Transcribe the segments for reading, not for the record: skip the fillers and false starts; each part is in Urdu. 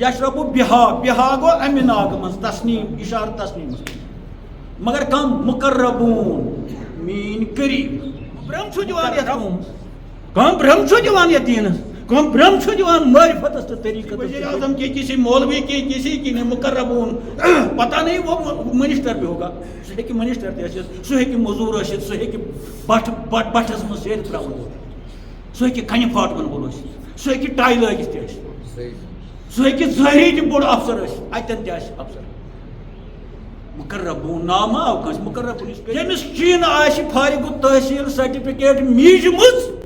یشربو بہا گو امہ ناگہ من تسنیم اشارہ تسنیم مگر کم مقربون مین قریب برہم چھو دیوان یتھ کم برہم چھو دیوان یتھ دینس کم برہم چھو دیوان معرفتس تو طریقت وزیر اعظم کے کسی مولوی کے کسی کی مقربون پتہ نہیں وہ منسٹر بھی ہوگا سہ ہیکہ منسٹر تہ ٲسِتھ سہ ہیکہ موٚزوٗر ٲسِتھ سہ ہیکہ بٹھس منٛز سیرِ ترٛاوُن وول سہ ہیکہ کنہِ پھاٹون وول ٲسِتھ سہ ہیکہ ٹاے لٲگِتھ تہِ ٲسِتھ سہ ہیکہ ظٲہری تہِ بوٚڑ افسر ٲسِتھ اتٮ۪ن تہِ آسہِ افسر مقربون نام آو کٲنٛسہِ مقربون ییٚمِس چیٖنہٕ آسہِ فارغ التحصیل سرٹیفکیٹ میٖجمٕژ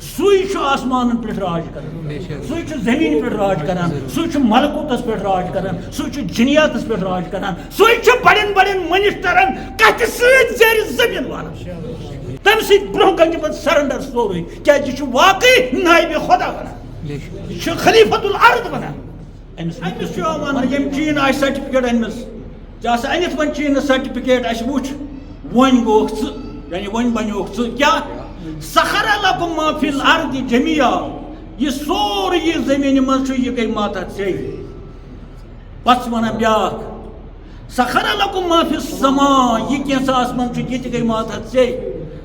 سُے چھُ آسمانن پٮ۪ٹھ راج کران سُے چھُ زٔمیٖن پٮ۪ٹھ راج کران سُے چھُ ملکوٗتس پٮ۪ٹھ راج کران سُے چھُ جِنیاتس پٮ۪ٹھ راج کران سُے چھُ بڑٮ۪ن بڑٮ۪ن منسٹرن کتھِ سۭتۍ زیرِ زٔمیٖن والان تمہِ سۭتۍ برونٛہہ کنہِ چھُ پتہٕ سرنڈر سورُے کیازِ یہِ چھُ واقعی نایبِ خۄدا بنان یہِ چھُ خلیفۃ الارض بنان أمِس چھُ یِوان وننہٕ ییٚمۍ چیٖن آسہِ سرٹیفکیٹ أنمٕژ ژےٚ آسہٕ أنِتھ وۄنۍ چیٖنس سرٹیفکیٹ اَسہِ وٕچھ وۄنۍ گوٚوکھ ژٕ یعنی وۄنۍ بنیوکھ ژٕ کیٛاہ سخر لکم ما فی الارض جميعا یہ سورُے یہِ زٔمیٖنہِ منٛز چھُ یہِ گٔے ماتحت ژےٚ پتہٕ چھِ ونان بیٛاکھ سخر لکم ما فی السما یہِ کینٛژھا آسمان چھُ یہِ تہِ گٔے ماتحت ژےٚ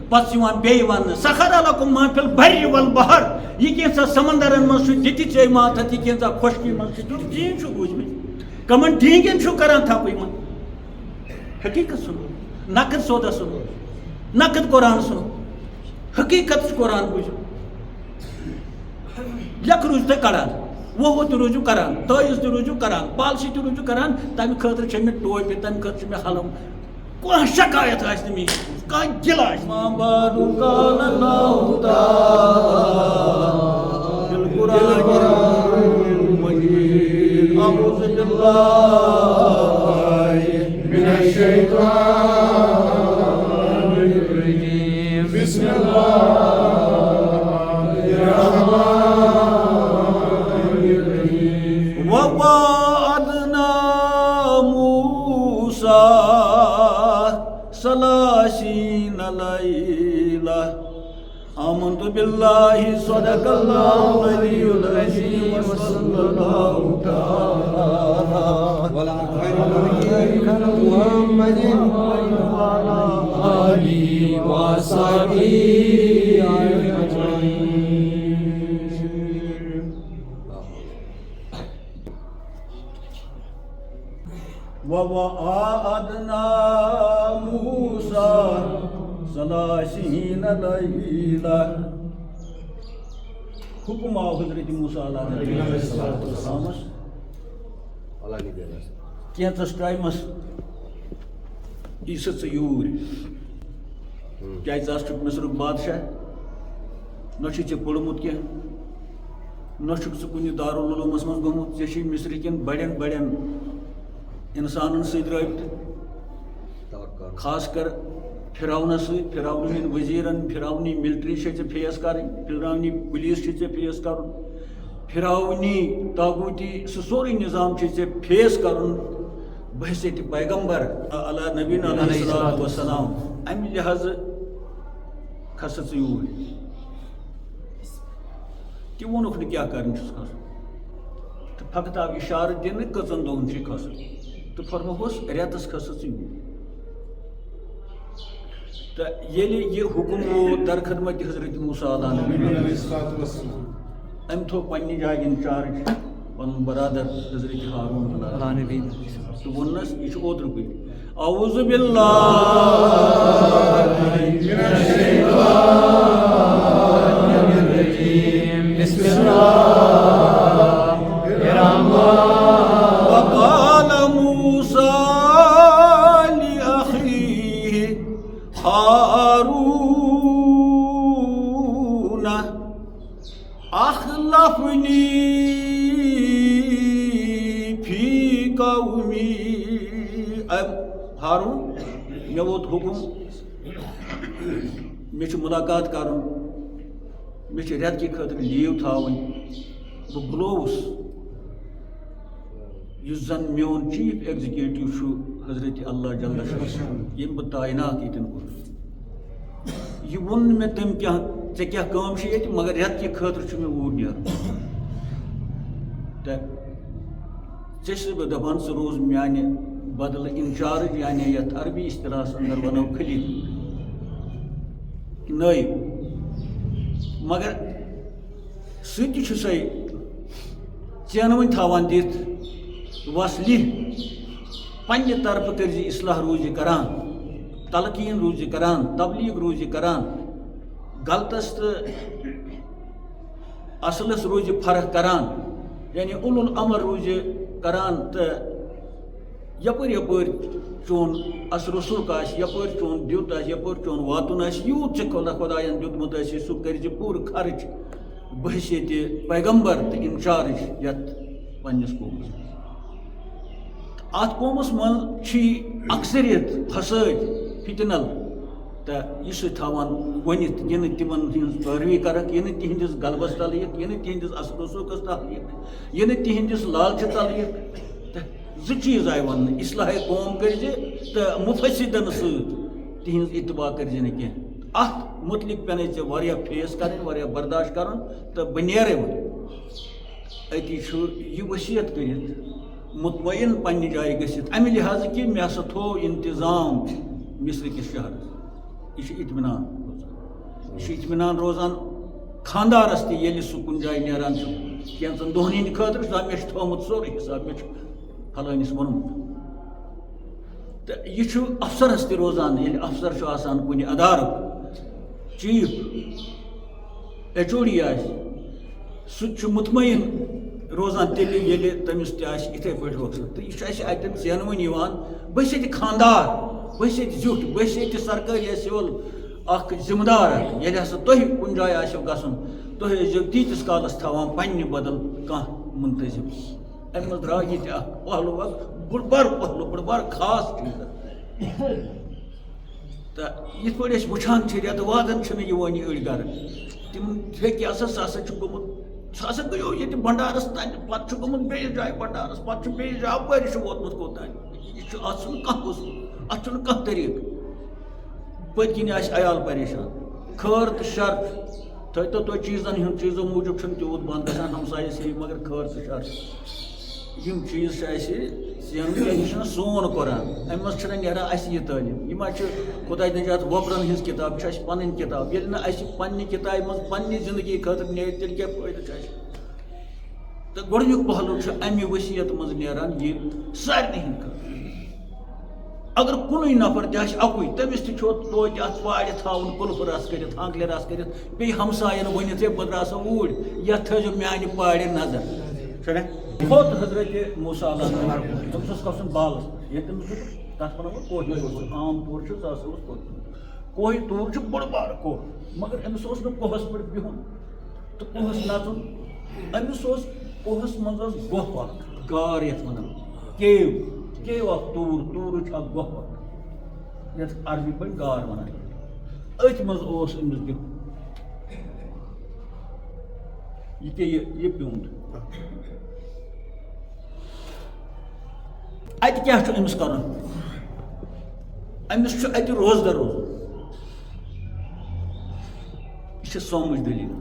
پتہٕ چھِ یِوان بیٚیہِ وننہٕ سخر لکم ما فی البر والبحر یہِ کینٛژھا سمندرن منٛز چھُ تہِ تہِ ژےٚ ماتحت یہِ کینٛژھا خۄشکی منٛز چھُ تیُتھ ڈیٖنگ چھُ بوٗزمٕتۍ کمن ڈیٖنگٮ۪ن چھُ کران تھپہٕ یِمن حقیٖقت سُنو نقد سودا سُنو نقد قرآن سُنو حقیقت قرآن بوٗزِو لیکھ روٗزِو تُہۍ کڑان وہ تہِ روٗزِو کران تٲیٖز تہِ روٗزِو کران پالسی تہِ روٗزِو کران تمہِ خٲطرٕ چھےٚ مےٚ ٹوپہِ تمہِ خٲطرٕ چھُ مےٚ حلم کانٛہہ شکایت آسہِ نہٕ مےٚ کانٛہہ گِلہٕ آسہِ بسم اللہ ووعدنا موسى 30 ليلة آمنت بالله صدق الله العلي العظيم وصلى الله تعالى على محمد وعلى آله وصحبه أجمعين. ووعدنا موسى 30 ليلة حکم آو حضرت موسیٰ علیہ السلامس کینٛژس ٹایمس یی سا ژٕ یوٗرۍ کیازِ ژٕ چھُکھ مصرُک بادشاہ نہ چھُے ژےٚ پوٚرمُت کینٛہہ نہ چھُکھ ژٕ کُنہِ دارالعلوٗمس منٛز گوٚمُت ژےٚ چھُے مصرٕ کٮ۪ن بڑٮ۪ن بڑٮ۪ن اِنسانن سۭتۍ رٲبطہٕ خاص کر فرعونس سۭتۍ فرعون ہٕنٛدۍ وزیٖرن فرعونی ملٹری چھے ژےٚ فیس کرٕنۍ فرعونی پُلیٖس چھے ژےٚ فیس کرُن فرعونی طاغوٗتی سُہ سورُے نظام چھے ژےٚ فیس کرُن بحثیتِ پیغمبر علیٰ نبینا علیہ الصلوٰۃ والسلام امہِ لحاظہٕ کھس ژٕ یوٗرۍ تہِ ووٚنُکھ نہٕ کیٛاہ کرنہِ چھُس کھسُن تہٕ فقط آو اِشارٕ دِنہٕ کٔژن دۄہن چھُے کھسُن تہٕ فرمووُس رٮ۪تس کھس ژٕ یوٗرۍ تہٕ ییٚلہِ یہِ حُکم ووت درخدمت حضرت موسیٰ علیہ أمۍ تھوٚو پننہِ جایہِ اِنچارج پنُن برادر حضرت ہارون تہٕ ووٚننس یہِ چھُ اوترٕکُے اعوذ باللہ بسم اللہ وقال موسیٰ لأخیہ ہارون اخلفنی فی قومی ہارون مےٚ ووت حُکم مےٚ چھُ مُلاقات کرُن مےٚ چھِ رٮ۪تکہِ خٲطرٕ لیٖو تھاوٕنۍ بہٕ بُلووُس یُس زن میون چیٖف ایگزِکیوٗٹِو چھُ حضرت اللہ جل شانہ ییٚمۍ بہٕ تعینات ییٚتٮ۪ن کوٚر یہ وون نہٕ مےٚ تٔمۍ کیٛاہ ژےٚ کیٛاہ کٲم چھِ ییٚتہِ مگر رٮ۪تکہِ خٲطرٕ چھُ مےٚ اوٗرۍ نیرُن تہٕ ژےٚ بہٕ دَپان ژٕ روز میانہِ بدلہٕ اِنچارٕج یعنی یَتھ عربی اصطلاحس اندر وَنو خلیٖف نٲیِب مگر سُہ تہِ چھُ سَے ژینہٕ وۄنۍ تھاوان دِتھ وَس لِہ پنٛنہِ طرفہٕ کٔرۍ زِ اصلاح روٗزِ یہِ کَران تلقیٖن روٗزِ یہِ کَران تبلیٖغ روٗزِ یہِ کَران غلطس تہٕ اصلس روٗزِ یہِ فرق کَران یعنی اُلُل امر روٗزِ یہِ کَران تہٕ یپٲرۍ یپٲرۍ چون اثر رسوٗخ آسہِ یپٲرۍ چون دیُت آسہِ یپٲرۍ چون واتُن آسہِ یوٗت ژےٚ خۄداین دیُتمُت آسہِ سُہ کٔرۍ زِ پوٗرٕ خرٕچ بحثیتہِ پیغمبر تہٕ اِنچارٕج یَتھ پنٛنِس قومس منٛز اَتھ قومس منٛز چھِ اکثریت فسٲدۍ فِتنل تہٕ یہِ چھِ تھاوان ؤنِتھ یہِ نہٕ تِمن ہٕنٛز پٲروی کرکھ یہِ نہٕ تِہنٛدِس غلبس تل یِکھ یہِ نہٕ تِہنٛدِس اثر رسوٗخس تل یِکھ یہِ نہٕ تِہنٛدِس لالچہِ تل یِکھ تہٕ زٕ چیٖز آیہِ وننہٕ اصلاحِ قوم کٔرۍ زِ تہٕ مُفسِدن سۭتۍ تِہنٛز اتباع کٔرۍ زِ نہٕ کینٛہہ اتھ متعلق پیٚنے ژےٚ واریاہ فیس کرٕنۍ واریاہ برداشت کرُن تہٕ بہٕ نیرے وۄنۍ أتی چھُ یہِ وصیت کٔرِتھ مطمعین پننہِ جایہِ گٔژھِتھ امہِ لحاظٕ کہِ مےٚ ہسا تھوو انتظام مصرِ کِس شہرس یہِ چھُ اطمینان روزان یہِ چھُ اطمینان روزان خاندارس تہِ ییٚلہِ سُہ کُنہِ جایہِ نیران چھُ کینٛژن دۄہن ہٕنٛدِ خٲطرٕ چھُ مےٚ چھُ تھوٚومُت سورُے حساب مےٚ چھُ فلٲنِس ووٚنمُت تہٕ یہِ چھُ افسرس تہِ روزان ییٚلہِ افسر چھُ آسان کُنہِ ادارُک چیف ایچ او ڈی آسہِ سُہ تہِ چھُ مطمعین روزان تیٚلہِ ییٚلہِ تٔمِس تہِ آسہِ یِتھَے پٲٹھۍ روزان تہٕ یہِ چھُ اَسہِ اَتٮ۪ن زینوٕنۍ یِوان بہٕ چھُس ییٚتہِ خاندار بہٕ چھُس ییٚتہِ زیُٹھ بہٕ چھُس ییٚتہِ سرکٲری یا سِوَل اکھ ذِمہٕ دار ییٚلہِ ہسا تُہۍ کُنہِ جایہِ آسیو گژھُن تُہۍ ٲسۍزیو تیٖتِس کالس تھاوان پننہِ بدل کانٛہہ مُنتظِم امہِ منٛز درٛاو ییٚتہِ اکھ پہلوٗ اکھ بوٚڑ بارٕ پہلوٗ بٔڑ بارٕ خاص چیٖز تہٕ یِتھ پٲٹھۍ أسۍ وٕچھان چھِ رٮ۪تہٕ وادن چھِنہٕ یِوان یہِ أڑۍ گرٕ تِم ہیٚکہِ آسان سُہ ہسا چھُ گوٚمُت سُہ ہسا گٔیو ییٚتہِ بنڈارس تانۍ پتہٕ چھُ گوٚمُت بیٚیِس جایہِ بنڈارس پتہٕ چھُ بیٚیِس جایہِ اپٲرۍ چھُ ووتمُت کوٚتانۍ یہِ چھُ اتھ چھُنہٕ کانٛہہ اصوٗل اتھ چھُنہٕ کانٛہہ طریٖقہٕ پٔتۍ کِنۍ آسہِ عیال پریشان خٲر تہٕ شر تھٲیتو تُہۍ چیٖزن ہُنٛد چیٖزو موٗجوٗب چھُنہٕ تیوٗت بنٛد گژھان ہمسایس ہیٚیہِ مگر خٲر تہٕ شر یِم چیٖز چھِ اَسہِ زینٕکۍ یہِ چھُنہٕ سون قرآن اَمہِ منٛز چھِنہٕ نیران اَسہِ یہِ تعلیٖم یہِ ما چھِ خۄداے نجات وۄپرن ہٕنٛز کِتاب چھِ اَسہِ پنٕنۍ کِتاب ییٚلہِ نہٕ اَسہِ پننہِ کِتابہِ منٛز پننہِ زندگی خٲطرٕ نیرِ تیٚلہِ کیٛاہ فٲیدٕ چھُ اَسہِ تہٕ گۄڈنیُک پہلوٗ چھُ امہِ ؤصیت منٛز نیران یہِ سارنٕے ہٕنٛدۍ خٲطرٕ اگر کُنُے نفر تہِ آسہِ اکُے تٔمِس تہِ چھُ توتہِ اتھ وارِ تھاوُن کُلفہٕ رس کٔرِتھ ہانٛکلہِ رس کٔرِتھ بیٚیہِ ہمساین ؤنِتھ ہے بہٕ درٛاسو اوٗرۍ یتھ تھٲیزیو میانہِ پارِ نظر چھُنا کھوٚت حضرت موسیٰ علیہ السلام تٔمِس اوس کھسُن بالس ییٚلہِ تٔمِس تتھ ونو کوہ عام طور چھُ سُہ ہسا اوس کوہِ توٗر چھُ بوٚڑ بارٕ کوہ مگر أمِس اوس نہٕ کوہس پٮ۪ٹھ بِہُن تہٕ کوہس نژُن أمِس اوس کوہس منٛز ٲس گۄپھ اکھ غار یتھ ونان کیو اکھ توٗرٕچ اکھ گۄپھ اکھ یتھ عربی پٲٹھۍ غار ونان أتھۍ منٛز اوس أمِس بِہُن یہِ پیٚیہِ یہِ پیوٚنٛد اَتہِ کیٛاہ چھُ أمِس کَرُن أمِس چھُ اَتہِ روزدر روزُن یہِ چھِ سومٕچ دٔلیٖل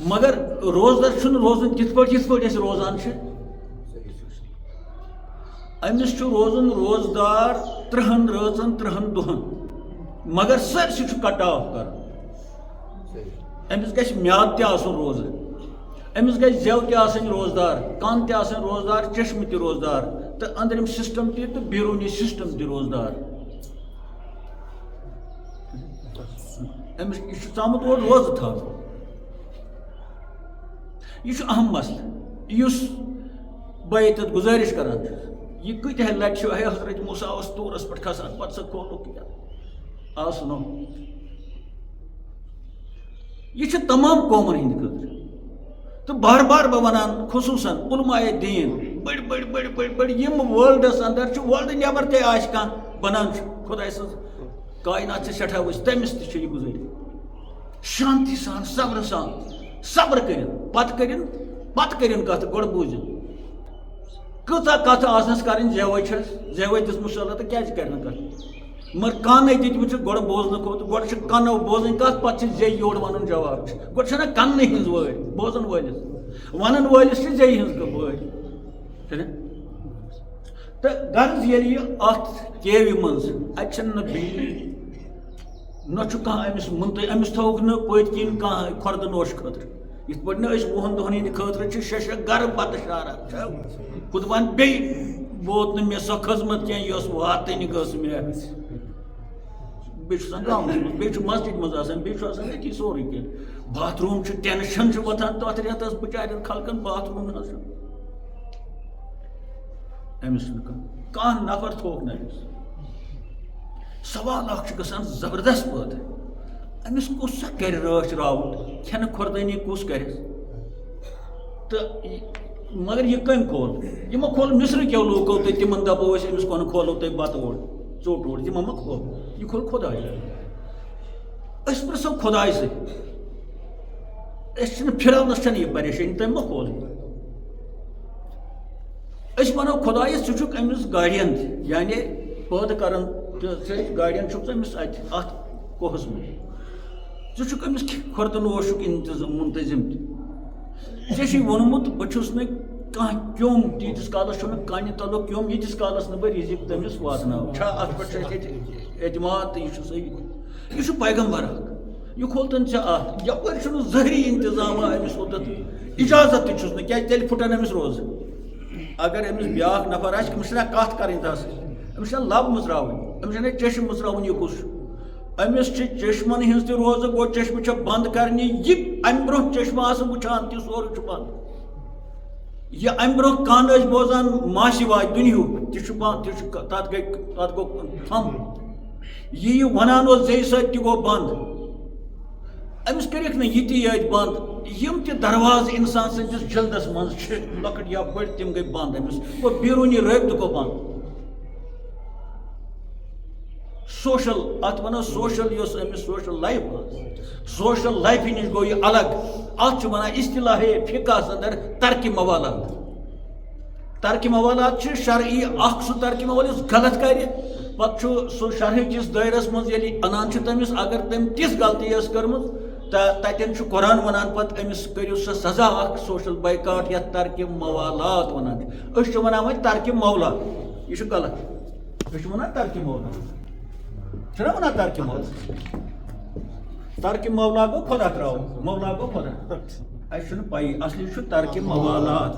مگر روزدر چھُنہٕ روزُن تِتھ پٲٹھۍ یِتھ پٲٹھۍ أسۍ روزان چھِ أمِس چھُ روزُن روزدار 30 رٲژن 30 دۄہن مگر سٲرسٕے چھُ کٹ آف کرُن أمِس گژھِ میادٕ تہِ آسُن روزٕ أمِس گژھِ زٮ۪و تہِ آسٕنۍ روزدار کن تہِ آسٕنۍ روزدار چشمہٕ تہِ روزدار تہٕ أنٛدرِم سسٹم تہِ تہٕ بیروٗنی سسٹم تہِ روزدار أمِس یہِ چھُ ژامُت اورٕ روزٕ تھاونہٕ یہِ چھُ اہم مسلہٕ یُس بہٕ ییٚتٮ۪تھ گُزٲرِش کران چھُس یہِ کۭتیاہ لٹہِ چھُ ہے حضرت موسیٰ اوس توٗرس پٮ۪ٹھ کھسان پتہٕ سۄ کھوتُکھ کیٛاہ آو سُنو یہِ چھُ تمام قومن ہٕنٛدِ خٲطرٕ تہٕ بار بار بہٕ ونان خصوٗصن علماءِ دیٖن بٔڑۍ بٔڑۍ بٔڑۍ بٔڑۍ بٔڑۍ یِم وٲلڈس انٛدر چھِ وٲلڈٕ نٮ۪بر تہِ آسہِ کانٛہہ بنان چھُ خۄداے سٕنٛز کاینات چھِ سٮ۪ٹھاہ ؤسۍ تٔمِس تہِ چھِ یہِ گُزٲرِش شانتی سان صبرٕ سان صبر کٔرِنۍ پتہٕ کٔرِنۍ کتھ گۄڈٕ بوٗزِنۍ کۭژاہ کتھ آسنس کرٕنۍ زیوے چھس زیوے دِژمٕژ صلہ تہٕ کیٛازِ کرِ نہٕ کتھ مگر کانے دِتمٕژ چھِ گۄڈٕ بوزنہٕ خٲطرٕ گۄڈٕ چھِ کنو بوزٕنۍ کتھ پتہٕ چھِ زیٚیہِ یورٕ ونُن جواب گۄڈٕ چھنہ کننٕے ہٕنٛز وٲرۍ بوزن وٲلِس ونن وٲلِس چھِ زیٚیہِ ہٕنٛز وٲرۍ تو غرض ییٚلہِ یہِ اَتھ کیوِ منٛز اَتہِ چھَنہٕ بجلی نہ چھُ کانٛہہ أمِس أمِس تھوٚوُکھ نہٕ پٔتۍ کِنۍ کانٛہہ کھۄردٕ نوش خٲطرٕ یِتھ پٲٹھۍ نہٕ أسۍ 20 دۄہَن ہِنٛدِ خٲطرٕ چھِ 6 گرٕ بَتہٕ شاران خُدوان بیٚیہِ ووت نہٕ مےٚ سۄ خٔذمت کینٛہہ یۄس واتٕنۍ گٔژھ مےٚ بیٚیہِ چھُ آسان گامَس منٛز بیٚیہِ چھُ مسجد منٛز آسان بیٚیہِ چھُ آسان أتی سورُے کینٛہہ باتھ روٗم چھُ ٹٮ۪نشَن چھُ وۄتھان تَتھ رٮ۪تَس بِچارٮ۪ن خلقَن باتھ روٗم نہ حظ چھُ أمِس چھُنہٕ کانٛہہ نفر تھوٚوُکھ نہٕ أمِس سوال اکھ چھُ گژھان زبردست پٲدٕ أمِس کُس سا کَرِ رٲچھ راوُٹ کھٮ۪نہٕ کھۄردٲنی کُس کَرٮ۪س تہٕ مگر یہِ کٔمۍ کھول یِمو کھول مِصرٕکیو لوٗکو تہٕ تِمن دَپو أسۍ أمِس کۄنہٕ کھولو تۄہہِ بَتہٕ اوٚڑ ژوٚٹ اوٚڑ یِمو ما کھول یہِ کھول خۄداے أسۍ پرٛژھو خۄداے سۭتۍ أسۍ چھِنہٕ فِراونَس چھَنہٕ یہِ پریشٲنی تٔمۍ ما کھول أسۍ وَنو خۄدایَس ژٕ چھُکھ أمِس گاڑین تہِ یعنی پٲدٕ کَران تہٕ ژٕ گاڑین چھُکھ ژٕ أمِس اَتہِ اَتھ کوہَس منٛز ژٕ چھُکھ أمِس کھۄردٕ نوشُک مُنتظِم تہِ ژےٚ چھُے ووٚنمُت بہٕ چھُس نہٕ کانٛہہ کیوٚم تیٖتِس کالَس چھُنہٕ کانہِ تَلُک کیوٚم ییٖتِس کالَس نہٕ بہٕ رِزِق تٔمِس واتناوٕ چھا اَتھ پٮ۪ٹھ چھُ اَسہِ ییٚتہِ اعتماد تہٕ یہِ چھُ صحیح یہِ چھُ پیغمبر اکھ یہِ کھولتن ژےٚ اَتھ یَپٲرۍ چھُنہٕ ظٲہری اِنتظامہ أمِس اوٚتَتھ اِجازت تہِ چھُس نہٕ کیٛازِ تیٚلہِ پھٕٹن أمِس روزٕ اگر أمِس بیٛاکھ نفر آسہِ أمِس چھِنہ کَتھ کَرٕنۍ تَس أمِس چھِنہ لَب مٕژراوٕنۍ أمِس چھِنہ چٔشمہٕ مٕژراوُن یہِ کُس چھُ أمِس چھِ چٔشمَن ہِنٛز تہِ روزٕ گوٚو چٔشمہٕ چھےٚ بنٛد کَرنہِ یہِ اَمہِ برونٛہہ چٔشمہٕ آسہٕ وٕچھان تہِ سورُے چھُ بنٛد یہِ اَمہِ برونٛہہ کَن ٲسۍ بوزان ماسہِ واے دُنہیُک تہِ چھُ بنٛد تہِ چھُ تَتھ گوٚو تھم یہِ وَنان اوس زیٚیہِ سۭتۍ تہِ گوٚو بنٛد أمِس کٔرِکھ نہٕ یہِ تہِ یٲتۍ بنٛد یِم تہِ دروازٕ اِنسان سٕنٛدِس جِلدَس منٛز چھِ لۄکٕٹۍ یا بٔڑۍ تِم گٔے بنٛد أمِس گوٚو بیروٗنی رٲبطہٕ گوٚو بنٛد سوشَل اَتھ وَنو سوشَل یۄس أمِس سوشَل لایف ٲس سوشَل لایفہِ نِش گوٚو یہِ الگ اَتھ چھِ وَنان اِصطلاحے فِقہَس اَندَر ترکہِ موالات ترکہِ موالات چھِ شرعی اَکھ سُہ ترکہِ موال یُس غلط کَرِ پَتہٕ چھُ سُہ شرحٕکِس دٲیرَس منٛز ییٚلہِ اَنان چھِ تٔمِس اگر تٔمۍ تِژھ غلطی ٲس کٔرمٕژ تہٕ تَتٮ۪ن چھُ قرآن وَنان پَتہٕ أمِس کٔرِو سۄ سزا اَکھ سوشَل بایکاٹ یَتھ ترکہِ موالات وَنان چھِ أسۍ چھِ وَنان وۄنۍ ترکہِ مولا یہِ چھُ غلط أسۍ چھِ وَنان ترکہِ مولا چھِنہ وَنان ترکہِ مولا ترکہِ مولا گوٚو خۄدا ترٛاوُن مولا گوٚو خۄدا اَسہِ چھُنہٕ پَیی اَصلی چھُ ترکہِ موالات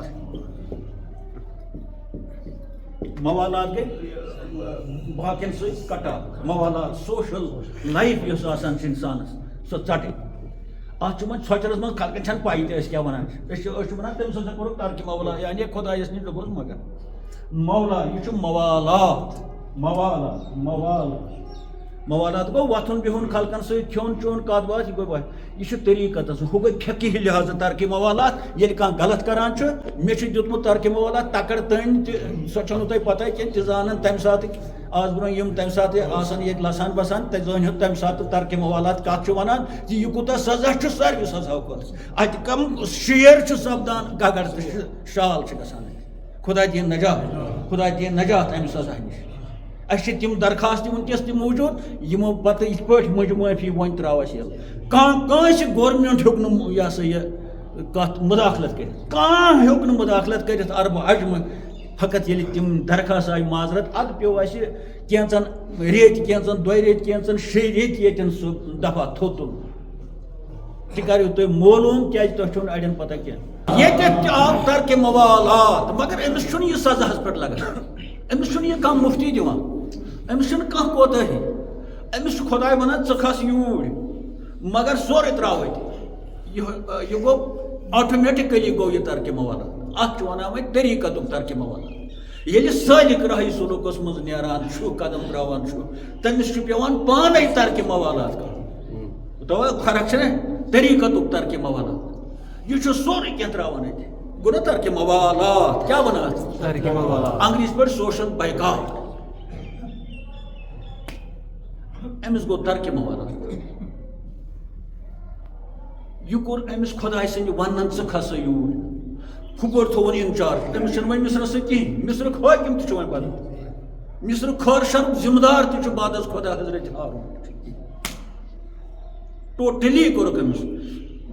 موالات گٔے باقین سۭتۍ کَٹ آف موالات سوشَل لایف یۄس آسان چھِ اِنسانَس سۄ ژَٹٕنۍ اَتھ چھُ وۄنۍ ژھۄچرَس منٛز خلقَن چھَنہٕ پَیی تہِ أسۍ کیٛاہ وَنان چھِ أسۍ چھِ وَنان تٔمۍ سٕنٛز کوٚرُکھ ترکہِ مولا یعنی خۄدایَس نِش دوٚپُس مگر مولا یہِ چھُ موالات موالات موالات موالات گوٚو وۄتھُن بِہُن خلقَن سۭتۍ کھیوٚن چیوٚن کَتھ باتھ یہِ گوٚو یہِ چھُ طریٖقتَس ہُہ گوٚو فِقہی لحاظہٕ ترکہِ موالات ییٚلہِ کانٛہہ غلط کَران چھُ مےٚ چھُ دیُتمُت ترکہِ موالات تَکَر تٔنۍ تہِ سۄ چھَنہٕ تۄہہِ پَتہ کینٛہہ تہِ زانان تَمہِ ساتہٕ آز برونٛہہ یِم تَمہِ ساتہٕ آسان ییٚتہِ لَسان بَسان تَتہِ زٲنِو تَمہِ ساتہٕ ترکہِ موالات کَتھ چھُ وَنان زِ یہِ کوٗتاہ سزا چھُ ساروی سزاو کھۄتہٕ اَتہِ کَم شیر چھُ سَپدان گگر تہٕ شال چھِ گژھان خۄدا دِیِن نجات خۄدا دِیِن نجات اَمہِ سزا نِش اَسہِ چھِ تِم درخواست وٕنکٮ۪س تہِ موٗجوٗد یِمو پَتہٕ یِتھ پٲٹھۍ مٔنٛزۍ معٲفی وۄنۍ ترٛاو اَسہِ ییٚلہِ کٲنٛسہِ گورمٮ۪نٛٹ ہیوٚک نہٕ یہِ ہسا یہِ کَتھ مُداخلت کٔرِتھ کانٛہہ ہیوٚک نہٕ مُداخلت کٔرِتھ عربہٕ اجمہٕ فقط ییٚلہِ تِم درخواست آیہِ معذرت اَدٕ پیوٚو اَسہِ کینٛژَن ریٚتۍ کینٛژَن 2 ریٚتۍ کینٛژَن 6 ریٚتۍ ییٚتٮ۪ن سُہ دفعہ تھوٚد تُلُن تہِ کٔرِو تُہۍ معلوٗم کیٛازِ تۄہہِ چھو نہٕ اَڑٮ۪ن پَتہ کینٛہہ ییٚتٮ۪تھ تہِ آو ترکہِ موالات مگر أمِس چھُنہٕ یہِ سزاہَس پٮ۪ٹھ لگان أمِس چھُنہٕ یہِ کانٛہہ مُفتی دِوان أمِس چھُنہٕ کانٛہہ کوتٲہی أمِس چھُ خۄداے وَنان ژٕ کھس یوٗرۍ مگر سورُے ترٛاو اَتہِ یہِ گوٚو آٹومیٹِکٔلی گوٚو یہِ ترکہِ موالات اَتھ چھُ وَنان وۄنۍ طریٖقتُک ترکہِ موالات ییٚلہِ سٲلِق راہی سلوٗکَس منٛز نیران چھُ قدم ترٛاوان چھُ تٔمِس چھُ پیٚوان پانَے ترکہِ موالات کَرُن تَوَے فرق چھَنہ طریٖقتُک ترکہِ موالات یہِ چھُ سورُے کینٛہہ ترٛاوان اَتہِ گوٚو نہ ترکہِ موالات کیٛاہ وَنان اَتھ انٛگریٖزِ پٲٹھۍ سوشَل بایکاٹ أمِس گوٚو ترکہِ موالات یہِ کوٚر أمِس خۄداے سٕنٛدِ وَنان ژٕ کھسا یوٗرۍ ہُپٲرۍ تھوٚوُن اِنچارٕج أمِس چھُنہٕ وۄنۍ مِصرَس سۭتۍ کِہیٖنۍ مِصرُک حٲکِم تہِ چھُ وۄنۍ بدل مِصرُک خٲرشَرُک ذِمہٕ دار تہِ چھُ بعد از خۄدا حضرت ہارون ٹوٹلی کوٚرُکھ أمِس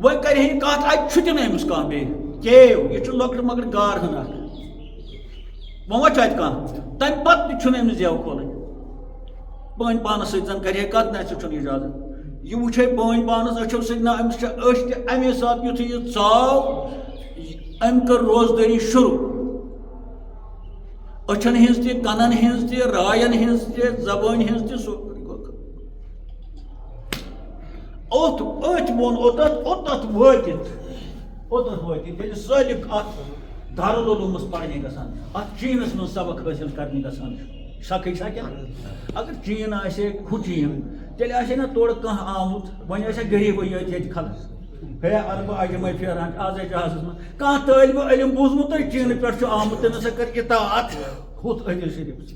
وۄنۍ کَرِ ہے یہِ کَتھ اَتہِ چھُ تہِ نہٕ أمِس کانٛہہ بیٚیہِ کیو یہِ چھُ لۄکٕٹ مۄکٕٹ گار ہن اکھ وہ چھ تمہ پتہ چھُنہٕ أمِس زیو کھولٕنۍ پٲنۍ پانس سۭتۍ زن کرِ کتھ نہ سُہ چھُنہٕ اجازت یہ وٕچھے پٲنۍ پانس أچھو سۭتۍ نہ أمِس چھِ أچھ تہِ اَمے ساتہٕ یُتھُے یہِ ژاو أمۍ کٔر روزدٲری شروع أچھن ہٕنٛز تہِ کنن ہٕنٛز تہِ راین ہٕنٛز تہِ زبٲنۍ ہٕنٛز تہِ سورُے اوٚت أتھۍ ووٚن اوٚتَتھ وٲتِتھ ییٚلہِ سٲلِم اَتھ دارالعلوٗمَس پرنہِ گژھان اَتھ چیٖنَس منٛز سبق حٲصِل کرنہِ گژھان چھُ شکٕے چھا کیٚنٛہہ اگر چیٖن آسہِ ہے ہُہ چیٖن تیٚلہِ آسہِ ہے نہ تورٕ کانٛہہ آمُت وۄنۍ آسہِ ہے غریٖبٕے یٲتۍ ییٚتہِ خلق ہے اربہٕ اجمے پھیران چھِ آزے جہازَس منٛز کانٛہہ طٲلبہٕ علم بوٗزمُتٕے چیٖنہٕ پٮ۪ٹھ چھُ آمُت تٔمِس ہا کٔر اطاعت ہُتھ حدیٖث شریٖفَس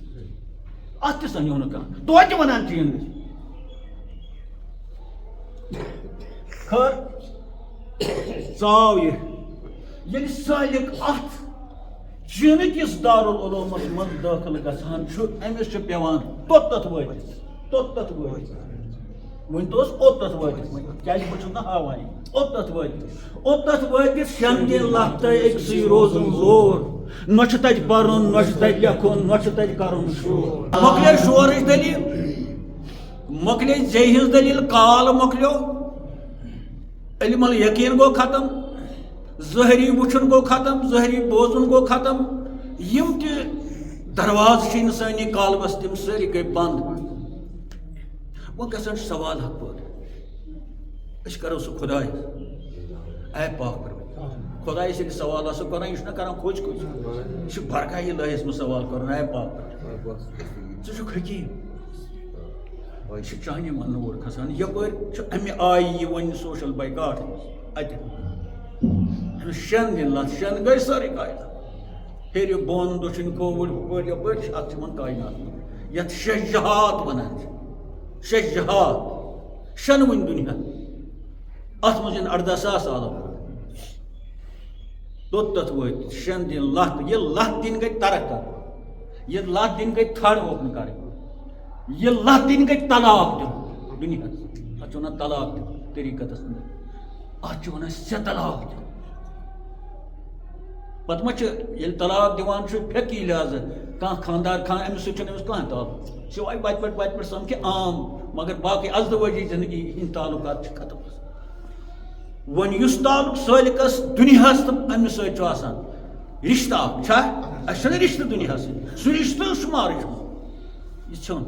اَتھ تہِ سَنیو نہٕ کانٛہہ توتہِ وَنان چیٖن گژھِ خٲر ژاو یہِ ییٚلہِ سٲلِک اَتھ چیٖنہٕ کِس دارالعلوٗمَس منٛز دٲخل گژھان چھُ أمِس چھُ پیٚوان توٚتَتھ وٲتِتھ وۄنۍ توس اوٚتَتھ وٲتِتھ کیٛازِ بہٕ چھُس نہٕ ہاوان اوٚتَتھ وٲتِتھ شٮ۪ن دِنۍ لَتھ تہٕ أکسٕے روزُن زور نہ چھُ تَتہِ پَرُن نہ چھُ تَتہِ لیکھُن نہ چھُ تَتہِ کَرُن شور مۄکلے شورٕچ دٔلیٖل مۄکلے زیٚیہِ ہٕنٛز دٔلیٖل کال مۄکلیو علم الیقیٖن گوٚو ختم ظٲہری وٕچھُن گوٚو ختم ظٲہری بوزُن گوٚو ختم یِم تہِ دروازٕ چھِ اِنسٲنی کالبس تِم سٲری گٔے بنٛد وۄنۍ گژھان چھُ سوال حق پٲٹھۍ أسۍ کرو سُہ خۄداے اے پاک پروردگار خۄدایس ییٚلہِ سوال آسو کران یہِ چھُنہ کران کھوٚج یہِ چھُ برکاہ الہیَس منٛز سوال کرُن اے پاک ژٕ چھُکھ حکیٖم یہِ چھُ چانہِ وننہٕ اور کھسان یپٲرۍ چھُ امہِ آیہِ یہِ وۄنۍ سوشل بایکاٹ اتہِ أمِس شٮ۪ن دِنۍ لَتھ شٮ۪ن گٔے سٲرٕے کاینات ہیٚرِ بۄن دٔچھِنۍ کھووُر ہُپٲرۍ یپٲرۍ چھِ اتھ چھِ یِوان کاینات یتھ شےٚ جہات ونان چھِ شےٚ جہات شٮ۪نوٕنۍ دُنیا اتھ منٛز یِن 18,000 عالم توٚتَتھ وٲتِتھ شٮ۪ن دِنۍ لَتھ یہِ لَتھ دِنۍ گٔے ترک کرٕنۍ یہِ لَتھ دِنۍ گٔے تھڑ اوپن کرٕنۍ یہِ لَتھ دِنۍ گٔے طلاق دیُن دُنیاہس اتھ چھِ ونان طلاق دیُن طریٖقتس منٛز اتھ چھِ ونان 6 طلاق دیُن پتہٕ ما چھِ ییٚلہِ طلاق دِوان چھُ فقی لحاظہٕ کانٛہہ خانٛدار أمِس سۭتۍ چھُنہٕ أمِس کانٛہہ تعلق سِوایے وتہِ پٮ۪ٹھ سمکھِ عام مگر باقٕے ازدوٲجی زندگی ہٕنٛدۍ تعلقات چھِ ختم گژھان وۄنۍ یُس تعلق سٲلِکس دُنیاہس تہٕ أمِس سۭتۍ چھُ آسان رشتہٕ اکھ چھا اَسہِ چھُنہٕ رشتہٕ دُنیاہس سۭتۍ سُہ رشتہٕ شُمارٕے چھُ یہِ ژھیوٚن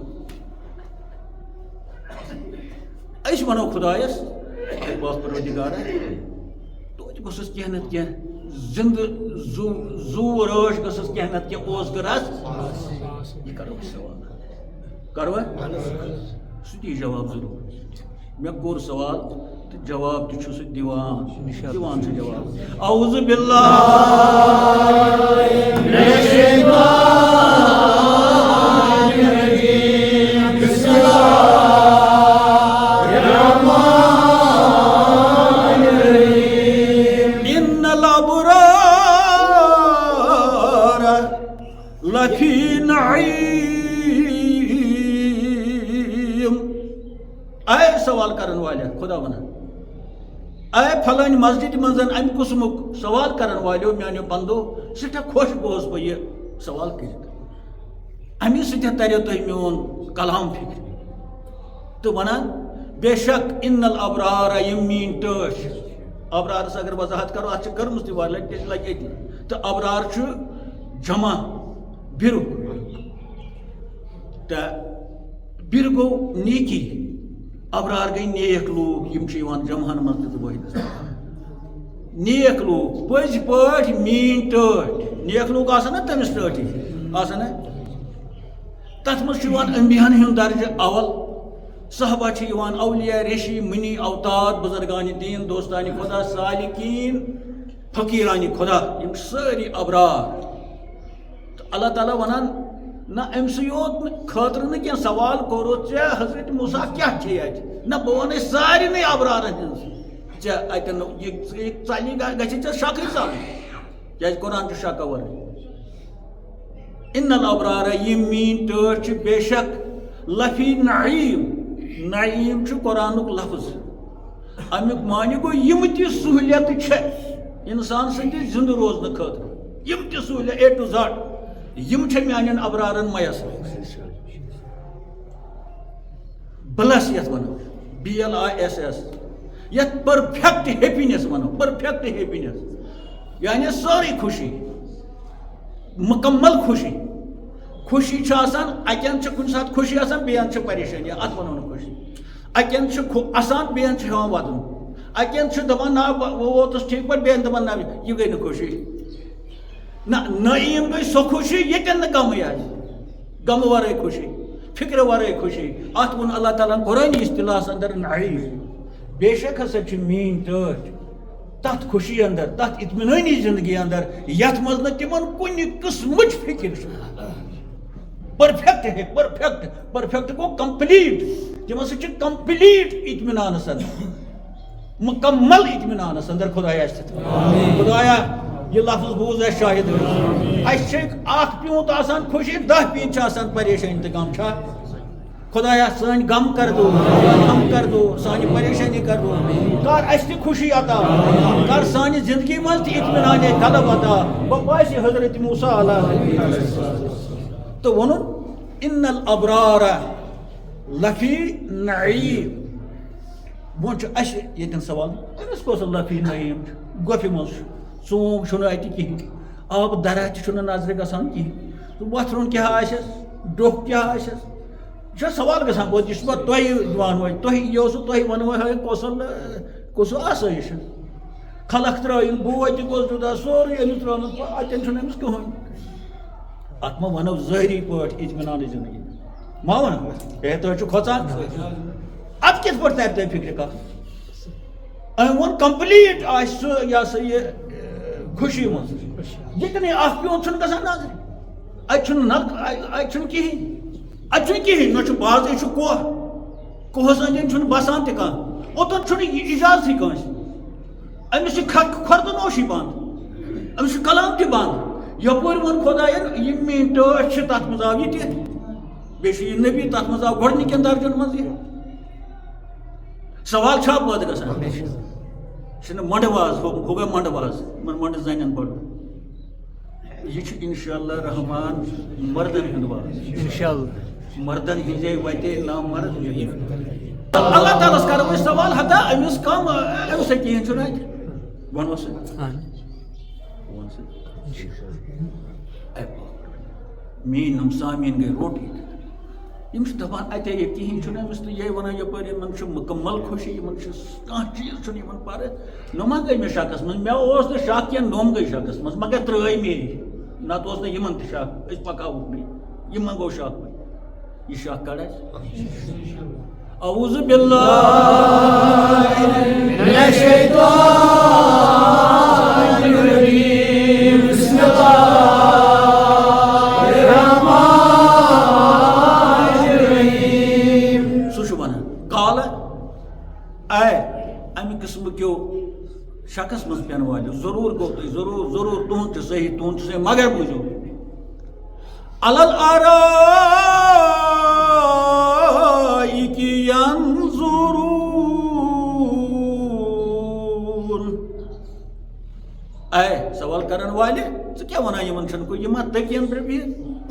أسۍ وَنو خۄدایس اے پاک پروردگارا توتہِ گوٚژھُس کینٛہہ نتہٕ کینٛہہ زندٕ زوٗ رٲچھ گٔژھٕس کینٛہہ نتہٕ کینٛہہ اوس غرض یہِ کرو أسۍ سوال کروا سُہ دی جواب ضروٗر مےٚ کوٚر سوال تہٕ جواب تہِ چھُ سُہ دِوان سُہ جواب اعوذ باللہ لفی نعیم اے سوال کرن والے خدا ونان اے پھلٲنۍ مسجد منٛز امہِ قٕسمُک سوال کرن والیو میانیو بندو سٮ۪ٹھاہ خۄش گوٚوُس بہٕ یہِ سوال کٔرِتھ امی سۭتۍ تریو تۄہہِ میون کلام فکر تہٕ ونان بے شک ان الابرار یِم میٲنۍ ٹٲٹھۍ چھِ ابرارس اگر وضاحت کرو اتھ چھِ کٔرمٕژ تہِ واریاہ لٹہِ لگہِ أتی تہٕ ابرار چھُ جمع بِرُک تہٕ بِر گوٚو نیکی ابرار گٔے نیک لوٗکھ یِم چھِ یِوان جمہن منٛز تہِ وٲحدس نیک لوٗکھ پٔزۍ پٲٹھۍ میٲنۍ ٹٲٹھۍ نیک لوٗکھ آسان نا تٔمِس ٹٲٹھی آسان نا تتھ منٛز چھُ یِوان انبیاہن ہُنٛد درجہٕ اول صحبہ چھِ یِوان اولیاء ریشی منی اوتاد بُزرگانہِ دیٖن دوستانہِ خۄدا سالکیٖن فقیٖرانہِ خۄدا یِم چھِ سٲری ابرار تہٕ اللہ تعالیٰ ونان نہ أمۍ سٕے یوت خٲطرٕ نہٕ کینٛہہ سوال کوٚرُتھ ژےٚ حضرت موسیٰ کیٛاہ چھے اَتہِ نہ بہٕ وَنَے سارنٕے ابرارن ہٕنٛز ژےٚ اَتٮ۪ن یہِ ژَلہِ گژھِ ژےٚ شکٕے ژَلٕنۍ کیٛازِ قرآن چھُ شکہٕ ورٲے ان الابرار یِم میٲنۍ ٹٲٹھۍ چھِ بے شک لفی نعیم نعیم چھُ قرآنُک لفظ امیُک معنی گوٚو یِم تہِ سہوٗلیتہٕ چھےٚ انسان سٕنٛدِس زِندٕ روزنہٕ خٲطرٕ یِم تہِ سہوٗلیت A to Z یم چھ میانن ابرارن میسر بلس یت ونو BLISS یت پرفیکٹ ہیپینس ونو پرفیکٹ ہیپینس یعنی ساری خوشی مکمل خوشی خوشی آسان اکین کن سات خوشی آسان بیان پریشانی ات ونو خوشی اکین آسان بیان ہاں ودن اکین دپان نا ووتس ٹھیک پہ بیان دپان نا یہ گئی نا خوشی نعیم گئی سو خوشی یتن نا غم غم ورائے خوشی فکر ورائے خوشی ات ون اللہ تعالیٰ قرآن اصطلاح اندر نعیم بے شک ہسا مین ٹاٹ تت خوشی اندر تت اطمینانی زندگی اندر یت مز نا تمن کن قسمچ فکر پرفیکٹ ہے پرفیکٹ گو کمپلیٹ تم سا کمپلیٹ اطمینان اندر مکمل اطمینان اندر خدایا خدایا یہ لفظ بوز ہے شاہد اس اخ پیوت آسان خوشی 10 پیت آسان پریشانی تو غم چھا خدایا سن غم کر دو غم کر دو سانی پریشانی کر دو کر اس تہ خوشی عطا کر سانی زندگی مز تہ اطمینان قلب عطا بپاسی حضرت موسیٰ علیہ تو ون ان الابرار لفی نعیم ون اس یتن سوال امس کس لفی نعیم گوفہ مز ژوم چھُنہٕ اَتہِ کِہیٖنۍ آب درا تہِ چھُنہٕ نظرِ گژھان کِہیٖنۍ وۄتھرُن کیٛاہ آسٮ۪س ڈوٚکھ کیٛاہ آسٮ۪س یہِ چھُ سوال گژھان پوٚت یہِ چھُ پَتہٕ تۄہہِ دِوان وۄنۍ تۄہہِ یہِ اوسوٕ تۄہہِ وَنو ہے کۄس آسٲیِش خلق ترٛٲیِن بوے تہِ گوٚژھ جُدا سورُے أمِس ترٛٲومٕژ اَتٮ۪ن چھُنہٕ أمِس کٕہٕنۍ اَتھ ما وَنو ظٲہری پٲٹھۍ اطمینانٕچ زندگی ما وَنو ہے تُہۍ چھِو کھۄژان اَدٕ کِتھ پٲٹھۍ تَرِ تۄہہِ فِکرِ کَتھ أمۍ ووٚن کَمپٕلیٖٹ آسہِ سُہ یہِ ہسا یہِ خوشی مز یتنے اخ پیوت چھُنہٕ گژھان نظر اتہِ چھُنہٕ کِہیٖنۍ نہ چھُ بازے چھُ کوہس أنٛدۍ چھُنہٕ بسان تہِ کانٛہہ اوٚتن چھُنہٕ اجازتھٕے کٲنٛسہِ أمِس چھِ خۄردنوشی بنٛد أمِس چھُ کلام تہِ بنٛد یپٲرۍ ووٚن خۄداین یِم میٲنۍ ٹٲٹھ چھِ تتھ منٛز آو یہِ تہِ بیٚیہِ چھُ یہِ نبی تتھ منٛز آو گۄڈنِکٮ۪ن درجن منٛز یہِ سوال چھا پٲدٕ گژھان چھُنہٕ منڈواز ہُہ گوٚو منڈواز یِمن منڈٕ زنٮ۪ن پڑو یہ انشاءاللہ رحمان مردن ہند واز مردن ہندے وتے نامرد اللہ تعالیٰ کرو سوال ہتا امس کم امس کہین چھُنہٕ اتہِ ونو سا میٲنۍ یِم سامعیٖن گٔے روٹی یم دپان اتے یہ کہین چھُنہٕ امس تو یہ ونان یپٲرۍ یِمن چھُ مکمل خوشی یِمن چھُ کانٛہہ چیٖز چھُنہٕ یِمن پرٕ نۄما گٔے مےٚ شکس منٛز مےٚ اوس نہٕ شک کینٛہہ نۄم گٔے شکس منٛز مگر ترٛٲے مے نتہٕ اوس نہٕ یِمن تہِ شک أسۍ پکاوُکھ بیٚیہِ یِمن گوٚو شک وۄنۍ یہِ شک کڑ اَسہِ اعوذ باللہ من الشیطان الرجیم بسم اللہ امہ قسم کیو شخص مز پین والو ضرور گو تھی ضرور تہد صحیح مگر بوزو علل آرائک ینظرون اے سوال کرن والے ژٕ کیٛاہ ونان یمن چھنہٕ کوئی یِم تٔکین پٮ۪ٹھ بِہِتھ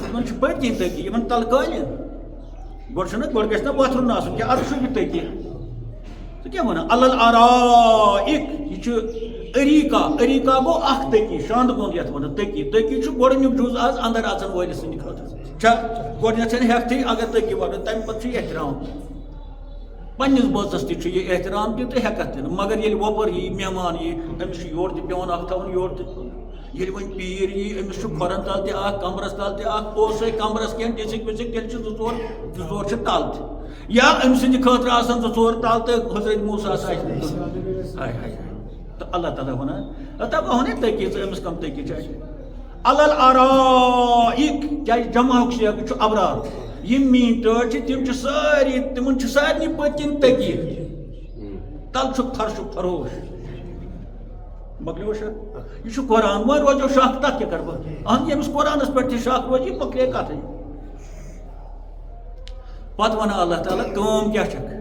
یمن چھُ پٔتۍ کِنۍ تٔکی یمن تل قٲلیٖن گۄڈٕ گژھِ نا وۄتھرُن آسُن کیٛاہ اَدٕ چھُ یہِ تٔکی ژٕ کیٛاہ ونان علل آرائک یہِ چھُ اریٖکا گوٚو اکھ تٔکی شانٛدٕ گوٚنٛد یتھ ونان تٔکی چھُ گۄڈٕنیُک جُز آز انٛدر اژن وٲلِس سٕنٛدِ خٲطرٕ چھا گۄڈنیٚتھ چھنہٕ ہٮ۪کتھٕے اگر تٔکی ونان تمہِ پتہٕ چھُ یہِ احترام پننِس بٲژس تہِ چھُ یہِ احترام تہِ تہٕ ہٮ۪کتھ تہِ مگر ییٚلہِ وۄپر یی مہمان یی أمِس چھُ یورٕ تہِ پیٚوان اکھ تھاوُن یورٕ تہِ ییٚلہِ وۄنۍ پیٖر یی أمِس چھُ کھۄرن تل تہِ اکھ کمرس تل تہِ اکھ اوسے کمرس کینٛہہ ڈِسِک وِسِک تیٚلہِ چھِ زٕ ژور چھِ تل تہِ یا أمۍ سٕنٛدِ خٲطرٕ آسان 2 ژور تل تہٕ حضرت موسیٰ آسہِ ہاے ہاے تہٕ اللہ تعالیٰ ونان دپان ہونے تٔکی ژٕ أمِس کم تٔکی چھِ اَتہِ علل آرائک کیٛازِ جمعُک سیاق چھُ ابرار یِم میٲنۍ ٹٲٹھ چھِ تِم چھِ سٲری تِمن چھُ سارنٕے پٔتۍ کِنۍ تٔکی تل چھُکھ فرشُک فروش مۄکلیو شک یہ قرآن وۄنۍ روزیو شک تتھ کیٛاہ کرٕ بہٕ اہن ییٚمِس قرآنس پٮ۪ٹھ تہِ شک روزِ یہِ مۄکلے کتھٕے پتہٕ ونان اللہ تعالیٰ کٲم کیٛاہ چھکھ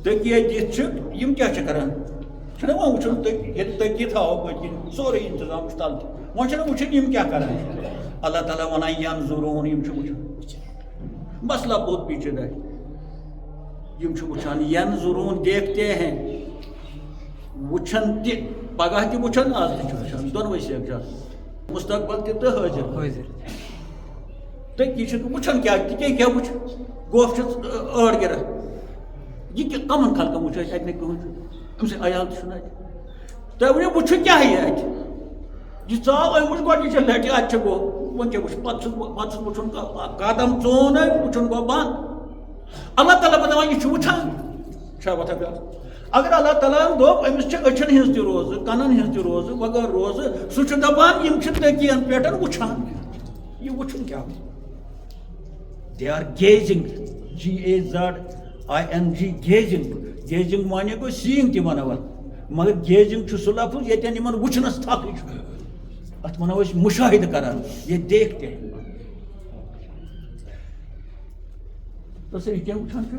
تٔکیہِ دِتھ چھِ یِم کیٛاہ چھِ کران چھُنہ وۄنۍ وٕچھُن تُہۍ تٔکی تھاوو پٔتۍ کِنۍ سورُے اِنتظام چھُ تَلہٕ وۄنۍ چھُنہ وٕچھُن یِم کیٛاہ کَران اللہ تعالیٰ وَنان ینظُرون یِم چھِ وٕچھان مسئلہ بہت پیچیدہ ہے یِم چھِ وٕچھان ینظُرون دیکھتے ہیں وٕچھان تہِ پگاہ تہِ وٕچھان آز تہِ چھِ وٕچھان دۄنوَے سیٚکھ چھِ آسان مُستقبل تہِ تہٕ حٲضِر تٔتی چھِ وٕچھان کیٛاہ کیٛاہ وٕچھ گوٚو چھِ ٲڑ گِرا یہ کمن خلقن وٕچھ اَتہِ نہٕ کٕہٕنۍ چھُ أمۍ سٕنٛدۍ عیال تہِ چھُنہٕ اَتہِ تۄہہِ ؤنِو وٕچھُن کیٛاہ یہِ اَتہِ یہِ ژاو أمۍ وٕچھ گۄڈنِچہِ لَٹہِ اَتہِ چھِ گوٚو وۄنۍ کیٛاہ وٕچھ پَتہٕ چھُس وٕچھُن قدم ژوٚن وٕچھُن گوٚو بنٛد اللہ تعالیٰ بَناوان یہِ چھُ وٕچھان چھا وَتھا بیٛاکھ اگر اللہ تعالیٰ ہن دوٚپ أمِس چھِ أچھن ہِنٛز تہِ روزٕ کَنن ہِنٛز تہِ روزٕ وغٲر روزٕ سُہ چھُ دَپان یِم چھِ تٔکیَن پٮ۪ٹھ وٕچھان یہِ وٕچھُن کیٛاہ they are gazing GAZING gazing مانے گوٚو سیٖنٛگ تہِ وَناوان مگر گیزِنٛگ چھُ سُہ لفظ ییٚتٮ۪ن یِمن وٕچھنَس تھکھٕے چھُ اَتھ وَنو أسۍ مُشاہِدٕ کران ییٚتہِ دیکھتے تہٕ صحیح کیٛاہ وٕچھان چھُ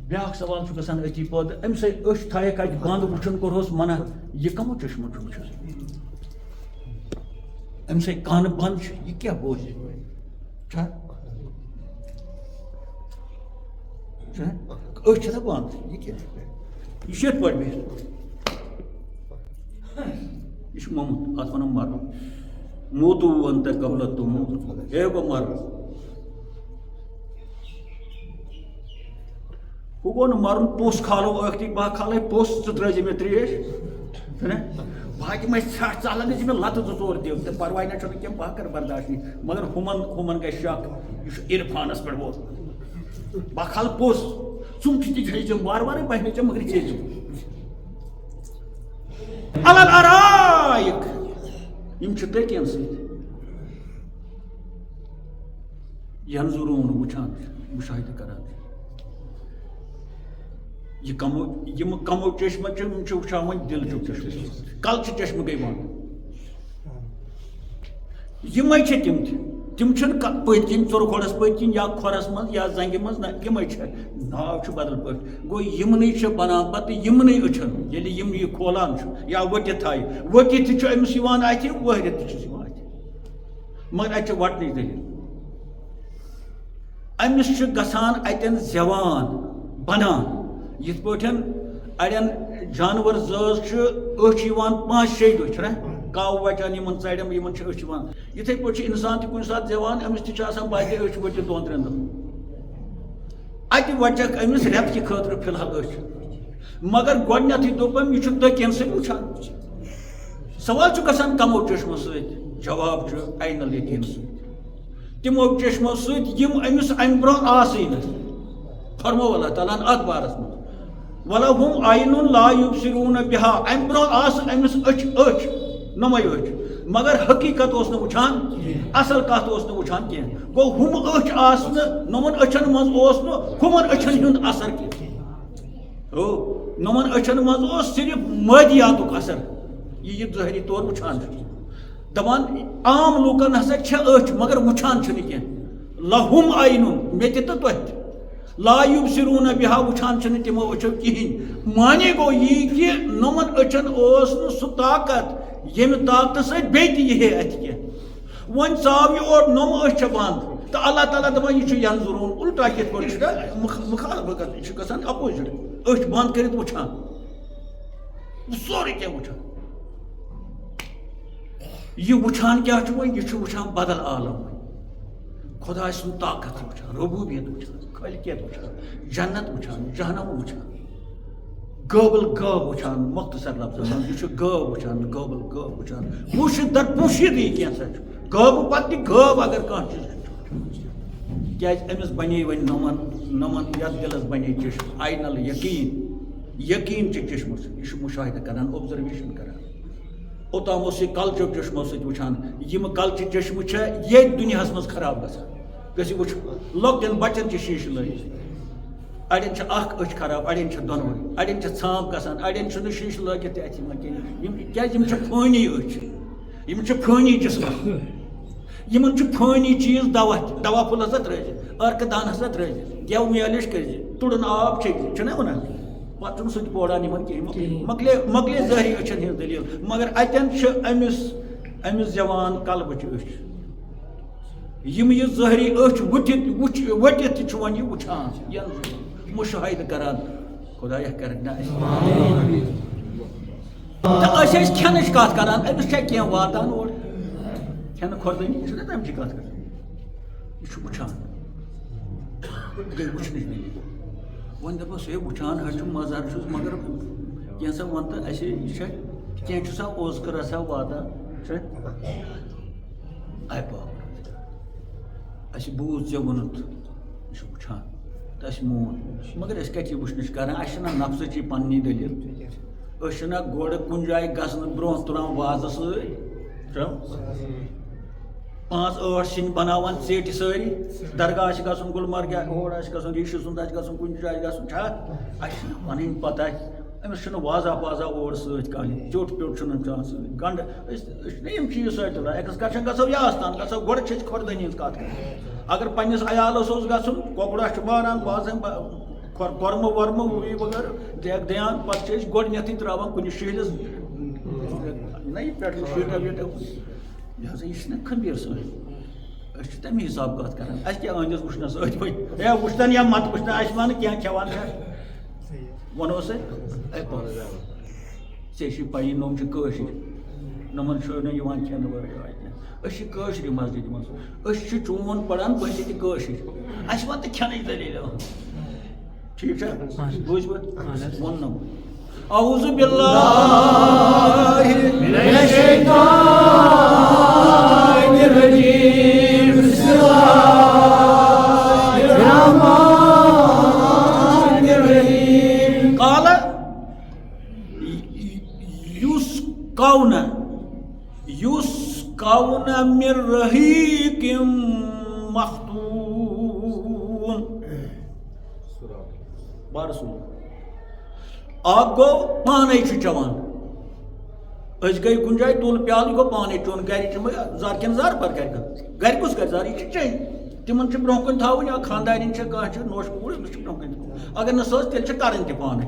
بیٛاکھ سوال چھُ گژھان أتی پٲدٕ أمۍ سۭتۍ أچھ تھایَکھ اَتہِ بنٛد وٕچھُن کوٚرہوس منع یہِ کَمو چشمو چھُ وٕچھان أمۍ سۭتۍ کانہٕ بنٛد چھُ یہِ کیٛاہ بوزِ چھا أچھ چھےٚ نہ بنٛد یہِ کیٛاہ یہِ چھُ یِتھ پٲٹھۍ بِہِتھ یہِ چھُ موٚمُت اَتھ وَنو مَرُن موتوٗ وَن تہٕ قبلت تو موت ہے گوٚو مَرُن ہُہ گوٚو نہٕ مَرُن پوٚژھ کھالو ٲکھتٕے بہٕ کھالے پوٚژھ ژٕ ترٛٲیزِ مےٚ ترٛیش چھُنہ بہٕ دِمے ژھٹھ ژٕ ہَلَن دِژ مےٚ لَتہٕ 2-4 دِو تہٕ پَرواے نہ چھُنہٕ کینٛہہ بہٕ کَرٕ برداش نہٕ مگر ہُمَن گژھِ شک یہِ چھُ عرفانَس پٮ۪ٹھ ووتمُت بہٕ کھالہٕ پوٚژھ ژُم چھِ تہِ کھیٚیہِ وارٕ وارٕ بَنہِ ژےٚ مگر کھیٚیہِ عَلَل اَرایِک یِم چھِ تٔکیَن سۭتۍ ینظُرون وٕچھان مُشاہِدٕ کران یِم کمو چشمہٕ چھِ یِم چھِ وٕچھان وۄنۍ دِلچُک چشمہٕ کلچہِ چشمہٕ گٔے بنٛد یِمے چھِ تِم چھِنہٕ پٔتۍ کِنۍ ژوٚر کھۄڈَس پٔتۍ کِنۍ یا کھۄرَس منٛز یا زنٛگہِ منٛز نہ یِمے چھِ ناو چھُ بدل پٲٹھۍ گوٚو یِمنٕے چھِ بنان پتہٕ یِمنٕے أچھن ییٚلہِ یِم یہِ کھولان چھُ یا ؤٹِتھ تھایہِ ؤٹِتھ تہِ چھُ أمِس یِوان اَتھِ وٲہرِتھ تہِ چھُس یِوان اَتھِ مگر اَتہِ چھِ وَٹنٕچ دٔلیٖل أمِس چھُ گژھان اَتٮ۪ن زٮ۪وان بنان یِتھ پٲٹھۍ اَڑٮ۪ن جانور زٲژ چھِ أچھ یِوان 5-6 دۄہ چھُنہ کاو وَٹان یِمن ژَرٮ۪ن یِمن چھِ أچھ یِوان یِتھٕے پٲٹھۍ چھُ اِنسان تہِ کُنہِ ساتہٕ زٮ۪وان أمِس تہِ چھِ آسان بَدلہِ أچھ ؤٹِتھ 2-3 دۄہ اَتہِ وَٹٮ۪کھ أمِس رٮ۪تہٕ کہِ خٲطرٕ فِلحال أچھ مگر گۄڈنٮ۪تھٕے دوٚپ أمۍ یہِ چھُ تٔکیَن سۭتۍ وٕچھان سوال چھُ گژھان کَمو چشمو سۭتۍ جواب چھُ عین الیقیٖن سۭتۍ تِمو چشمو سۭتۍ یِم أمِس اَمہِ برونٛہہ آسٕے نہٕ فرمو اللہ تعالیٰ ہن اَتھ بارس منٛز وَلَہُم عَینٌ لا یُبصِرُونَ بِہا اَمہِ برونٛہہ آسہٕ أمِس أچھ نۄمے أچھ مگر حقیٖقت اوس نہٕ وٕچھان اَصٕل کَتھ اوس نہٕ وٕچھان کینٛہہ گوٚو ہُم أچھ آسہٕ نہٕ نۄمَن أچھن منٛز اوس نہٕ ہُمن أچھن ہُنٛد اَثر کینٛہہ نۄمَن أچھن منٛز اوس صرف مٲدیاتُک اَثر یہِ ظٲہری طور وٕچھان چھُ دَپان عام لوٗکن ہسا چھےٚ أچھ مگر وٕچھان چھُنہٕ کینٛہہ لَہُم عَینٌ مےٚ تہِ تہٕ تۄہہِ تہِ لا یُبصِرُونَ بِہا وٕچھان چھِنہٕ تِمو أچھو کِہیٖنۍ مانے گوٚو یی کہِ نۄمَن أچھن اوس نہٕ سُہ طاقت ییٚمہِ طاقتہٕ سۭتۍ بیٚیہِ تہِ یی ہے اَتھِ کینٛہہ وۄنۍ ژاو یہِ اور نۄمہٕ أچھ چھےٚ بنٛد تہٕ اللہ تعالیٰ دَپان یہِ چھُ ینظُرون اُلٹا کِتھ پٲٹھۍ چھُ مُخالفت یہِ چھُ گژھان اپوزِٹ أچھ بنٛد کٔرِتھ وٕچھان سورُے کینٛہہ وٕچھان یہِ وٕچھان کیٛاہ چھُ وۄنۍ یہِ چھُ وٕچھان بدل عالم وۄنۍ خۄداے سُنٛد طاقت وٕچھان ربوٗبیت وٕچھان خٲلقیت وٕچھان جنت وٕچھان جہنم وٕچھان قٲبل غٲب وٕچھان مختصر لفظس منٛز یہِ چھُ غٲب وٕچھان قٲبل غٲب وٕچھان پوٗشِد در پوٗشِدٕے کینٛژھا چھُ غٲبہٕ پتہٕ تہِ غٲب اگر کانٛہہ چیٖز چھُ کیٛازِ أمِس بنے وۄنۍ نۄمن یتھ دِلس بنے چشم عین الیقیٖن چہِ چشمو سۭتۍ یہِ چھُ مُشاہدٕ کران اوبزرویشن کران اوٚتام اوس یہِ کلچو چشمو سۭتۍ وٕچھان یِم کلچہِ چشمہٕ چھےٚ ییٚتہِ دُنیاہس منٛز خراب گژھان گژھِ وٕچھ لۄکٹٮ۪ن بچن چھِ شیٖشہٕ لٲگِتھ اڑٮ۪ن چھِ اکھ أچھ خراب اڑٮ۪ن چھِ دۄنوَے اڑٮ۪ن چھِ ژھانٛپ گژھان اڑٮ۪ن چھُنہٕ شیٖشہٕ لٲگِتھ تہِ اَتھِ یِوان کینٛہہ کیٛازِ یِم چھِ فٲنی أچھ یِم چھِ فٲنی جسم یِمن چھُ فٲنی چیٖز دوا پھوٚل ہسا ترٲوزِ ٲرکہٕ دان ہسا ترٲوزِ گٮ۪و مٲلِش کٔرزِ تُڑُن آب چیٚکزِ چھُنہ وَنان پتہٕ سُہ تہِ پوران یِمن کِہیٖنۍ مۄکلے ظٲہری أچھن ہٕنٛز دٔلیٖل مگر اَتٮ۪ن چھِ أمِس زٮ۪وان قلبٕچ أچھ یِم یہِ ظٲہری أچھ ؤٹِتھ تہِ چھُ وۄنۍ یہِ وٕچھان ین مُشاہِدٕ کران خۄدایا کَرکھ نہ اَسہِ تہٕ أسۍ ٲسۍ کھٮ۪نٕچ کتھ کران أمِس چھا کینٛہہ واتان اورٕ کھٮ۪نہٕ کھۄردٲنی چھُنہ تَمچی کتھ کران یہِ چھُ وٕچھان گٔے وٕچھنٕچ دٔلیٖل وۄنۍ دَپس ہے وٕچھان حظ چھُ مَزٕ چھُس مگر کینٛژھا وَن تہٕ اَسے یہِ چھا کینٛہہ چھُ سا اوزکہٕ رژھا واتان چھا آے بابر اَسہِ بوٗز ژےٚ ووٚنُتھ یہِ چھُ وٕچھان تہٕ اَسہِ مون مگر أسۍ کَتہِ یہِ وٕچھنٕچ کران اَسہِ چھِنہ نفسٕچی پنٛنی دٔلیٖل أسۍ چھِنہ گۄڈٕ کُنہِ جایہِ گژھنہٕ برونٛہہ تُلان وازٕ سۭتۍ 5-8 سِنۍ بناوان ژیٹہِ سٲری درگاہ آسہِ گژھُن گُلمرگہِ ہور آسہِ گژھُن ریٖشہِ سُنٛد آسہِ گژھُن کُنہِ جایہِ گژھُن چھا اَسہِ چھِنہٕ پَنٕنۍ پتہ أمِس چھُنہٕ وازا پازا اور سۭتۍ کانٛہہ ژیوٚٹ ویوٚٹ چھُنہٕ أمِس آسان سۭتۍ گنٛڈٕ أسۍ چھِنہ یِم چیٖز سۭتۍ تُلان ایٚکٕسکرشن گژھو یا آستان گژھو گۄڈٕ چھِ أسۍ کھۄردٲنی ہِنٛز کتھ کران اگر پننِس عیالس اوس گژھُن کۄکُرا چھُ ماران بازن کۄرمہٕ وۄرمہٕ یہِ وغٲرٕ دیکھ دیان پتہٕ چھِ أسۍ گۄڈٕنیتھٕے تراوان کُنہِ شہلِس نہ یہِ پٮ۪ٹھٕ شیٖٹا ویٖٹا لہذا یہِ چھِنہ خبیٖر سٲنۍ أسۍ چھِ تَمی حساب کتھ کران اَسہِ کیٛاہ أنٛدِس وٕچھنس أتھۍ پٲٹھۍ ہے وٕچھتن یا مت وٕچھتن اَسہِ وَنہٕ کینٛہہ کھٮ۪وان چھا وَنوس ہے ژےٚ چھِ پَیی نۄم چھِ کٲشِر نۄمن چھُ نہٕ یِوان کھٮ۪نہٕ ورٲے کینٛہہ أسۍ چھِ کٲشرِ مسجدِ منٛز أسۍ چھِ چون پران بٔنۍ تہِ کٲشِر اَسہِ وَن تہٕ کھٮ۪نٕچ دٔلیٖل ٹھیٖک چھا بوٗزوٕ ووٚننم اعوذ باللہ من الشیطان الرجیم بسم اللہ الرحمن الرحیم قال یسقون من رحیق مختوم بارسوٗل اکھ گوٚو پانے چھُ چٮ۪وان أسۍ گٔے کُنہِ جایہِ تُل پیالہٕ یہِ گوٚو پانے چیوٚن گرِ چھِ زر کِنہٕ زر پتہٕ گرِ کُس کرِ زر یہِ چھِ چیٚنۍ تِمن چھِ برونٛہہ کُن تھاوٕنۍ یا خانٛدارِنۍ چھِ کانٛہہ چھِ نوشہٕ کوٗر أمِس چھِ برونٛہہ کُن تھاوٕنۍ اگر نہٕ سۄ ٲس تیٚلہِ چھِ کرٕنۍ تہِ پانے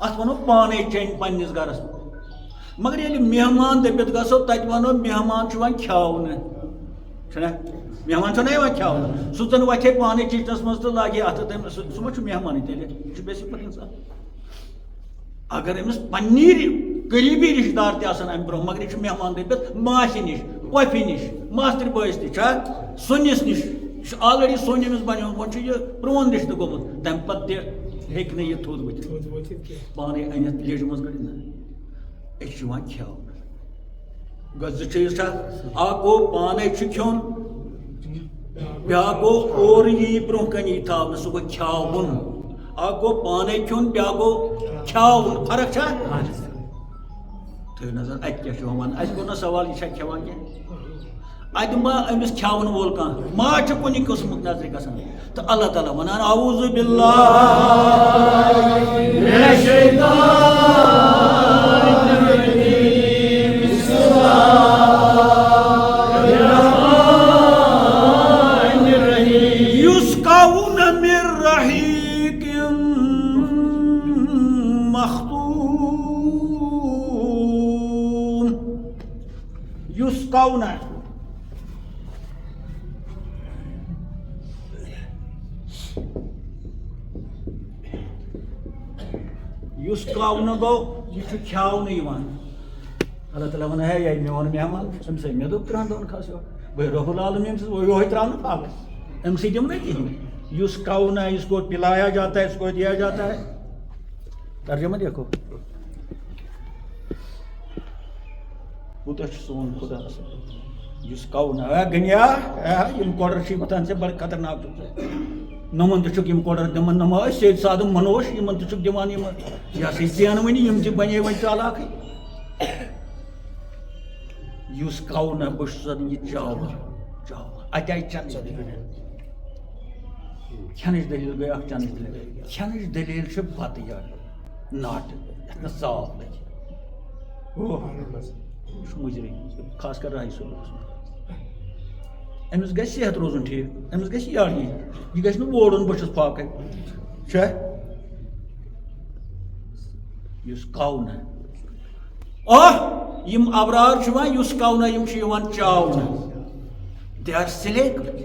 اتھ وَنو پانے چیٚنۍ پننِس گرس مگر ییٚلہِ مہمان دٔپِتھ گژھو تتہِ وَنو مہمان چھُ وۄنۍ کھیاونہٕ چھُنہ مہمان چھُنہ یِوان کھیاونہٕ سُہ زن وۄتھِ ہے پانے کِچنس منٛز تہٕ لاگہِ ہے اتھٕ تٔمِس سُہ ما چھُ مہمانٕے تیٚلہِ یہِ چھُ بیسِک پٲٹھۍ اِنسان اگر أمِس پننی قریٖبی رِشتہٕ دار تہِ آسان امہِ برونٛہہ مگر یہِ چھُ مہمان دٔپِتھ ماسہِ نِش پۄپھِ نِش ماستٕرۍ بٲیِس نِش چھا سۄنِس نِش یہِ چھُ آلریڈی سۄن أمِس بنیومُت وۄنۍ چھُ یہِ پرون رِشتہٕ گوٚمُت تمہِ پتہٕ تہِ ہیٚکہِ نہٕ یہِ تھوٚد ؤتھِتھ پانے أنِتھ لیجہِ منٛز کٔڑِتھ نہ أسۍ چھِ یِوان کھٮ۪ونہٕ گوٚو زٕ چیٖز چھا اکھ گوٚو پانے چھُ کھیوٚن بیٛاکھ گوٚو اورٕ یی برونٛہہ کَنہِ یی تھاونہٕ سُہ گوٚو کھیاوُن اکھ گوٚو پانے کھیوٚن بیٛاکھ گوٚو کھیاوُن فرق چھا تھٲیِو نظر اَتہِ کیٛاہ چھُ وَنان اَسہِ کوٚر نہ سوال یہِ چھا کھٮ۪وان کینٛہہ اَتہِ ما أمِس کھٮ۪وَن وول کانٛہہ ما چھُ کُنہِ قٕسمُک نظرِ گژھان تہٕ اللہ تعالیٰ وَنان اعوذ باللہ من الشیطان الرجیم بسم اللہ الرحمن الرحیم یسقون من رحیق مختوم یسقون یسقون گوٚو یہِ چھُ کھیاونہٕ یِوان اللہ تعالیٰ وَنان ہے یہِ میون مہمان أمِس ہے مےٚ دوٚپ 3 دۄہن کھس یور بہٕ رۄب العالمیٖن سٕنٛز یِہوے تراونہٕ پھل أمسٕے دِمہٕ نہٕ کِہیٖنۍ یسقون اس کو پلایا جاتا ہے اس کو دیا جاتا ہے ترجمہ دیکھو کوٗتاہ چھُ سون خۄدا یسقون گنیا یِم کۄڈر چھِ وۄتھان ژےٚ بڑٕ خطرناک چھُکھ نۄمن تہِ چھُکھ یِم کۄڈر دِوان نۄم ٲسۍ سید سادٕ منوش یِمن تہِ چھُکھ دِوان یِم یہِ ہسا یہِ زینہٕ وٕنہِ یِم تہِ بنے وۄنۍ چالاکھٕے یسقون بہٕ چھُس یہِ چاوان اَتہِ آیہِ چنٕچ دٔلیٖل کھٮ۪نٕچ دٔلیٖل گٔے اکھ چنٕچ دٔلیٖل کھٮ۪نٕچ دٔلیٖل چھِ بتہٕ یارٕ ناٹہٕ یتھ نہٕ صاف لگہِ یہِ چھُ مُضرٕے خاص کر راہی صٲبَس أمِس گژھِ صحت روزُن ٹھیٖک أمِس گژھِ یاد یہِ گژھِ نہٕ ووڑُن بہٕ چھُس پاکَے چھا یُس کاونہٕ یم ابرار چھِ وۄنۍ یُس کاونہٕ یم چھِ یِوان چاونہٕ they are selected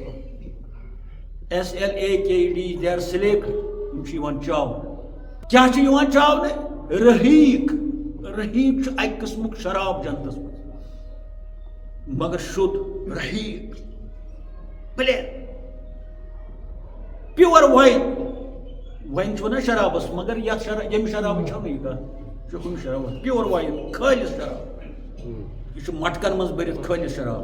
SLAKD they are selected M چھِ یِوان چاونہٕ کیٛاہ چھِ یِوان چاونہٕ رحیٖق رحیٖق چھُ اکہِ قٕسمُک شراب جنتس منٛز مگر شُد رحیٖق پلین پیور وایِن وۄنۍ چھُ نا شرابس مگر یتھ ییٚمہِ شرابہٕ چھو نہٕ یہِ کتھ چھُ کُنہِ شرابس پیور وایِن خٲلِص شراب یہ چھُ مٹکن منٛز بٔرِتھ خٲلِص شراب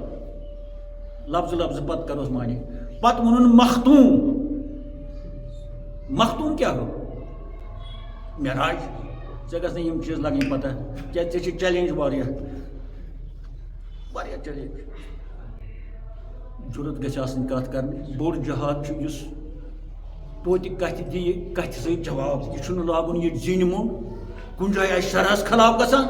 لفظ لفظ پتہٕ کروس معنی پتہٕ ووٚنُن مختوٗم مختوٗم کیٛاہ گوٚو معراج ژےٚ گژھِ نہٕ یِم چیٖز لگٕنۍ پتہ کیٛازِ ژےٚ چھِ چیلینج واریاہ واریاہ چیلینج ضروٗرت گژھِ آسٕنۍ کتھ کرنٕچ بوٚڑ جہاد چھُ یُس توتہِ کتھِ دِیہِ کتھِ سۭتۍ جواب یہِ چھُنہٕ لاگُن یہِ زِنہِ موٚنٛڈ کُنہِ جایہِ آسہِ شرحس خلاف گژھان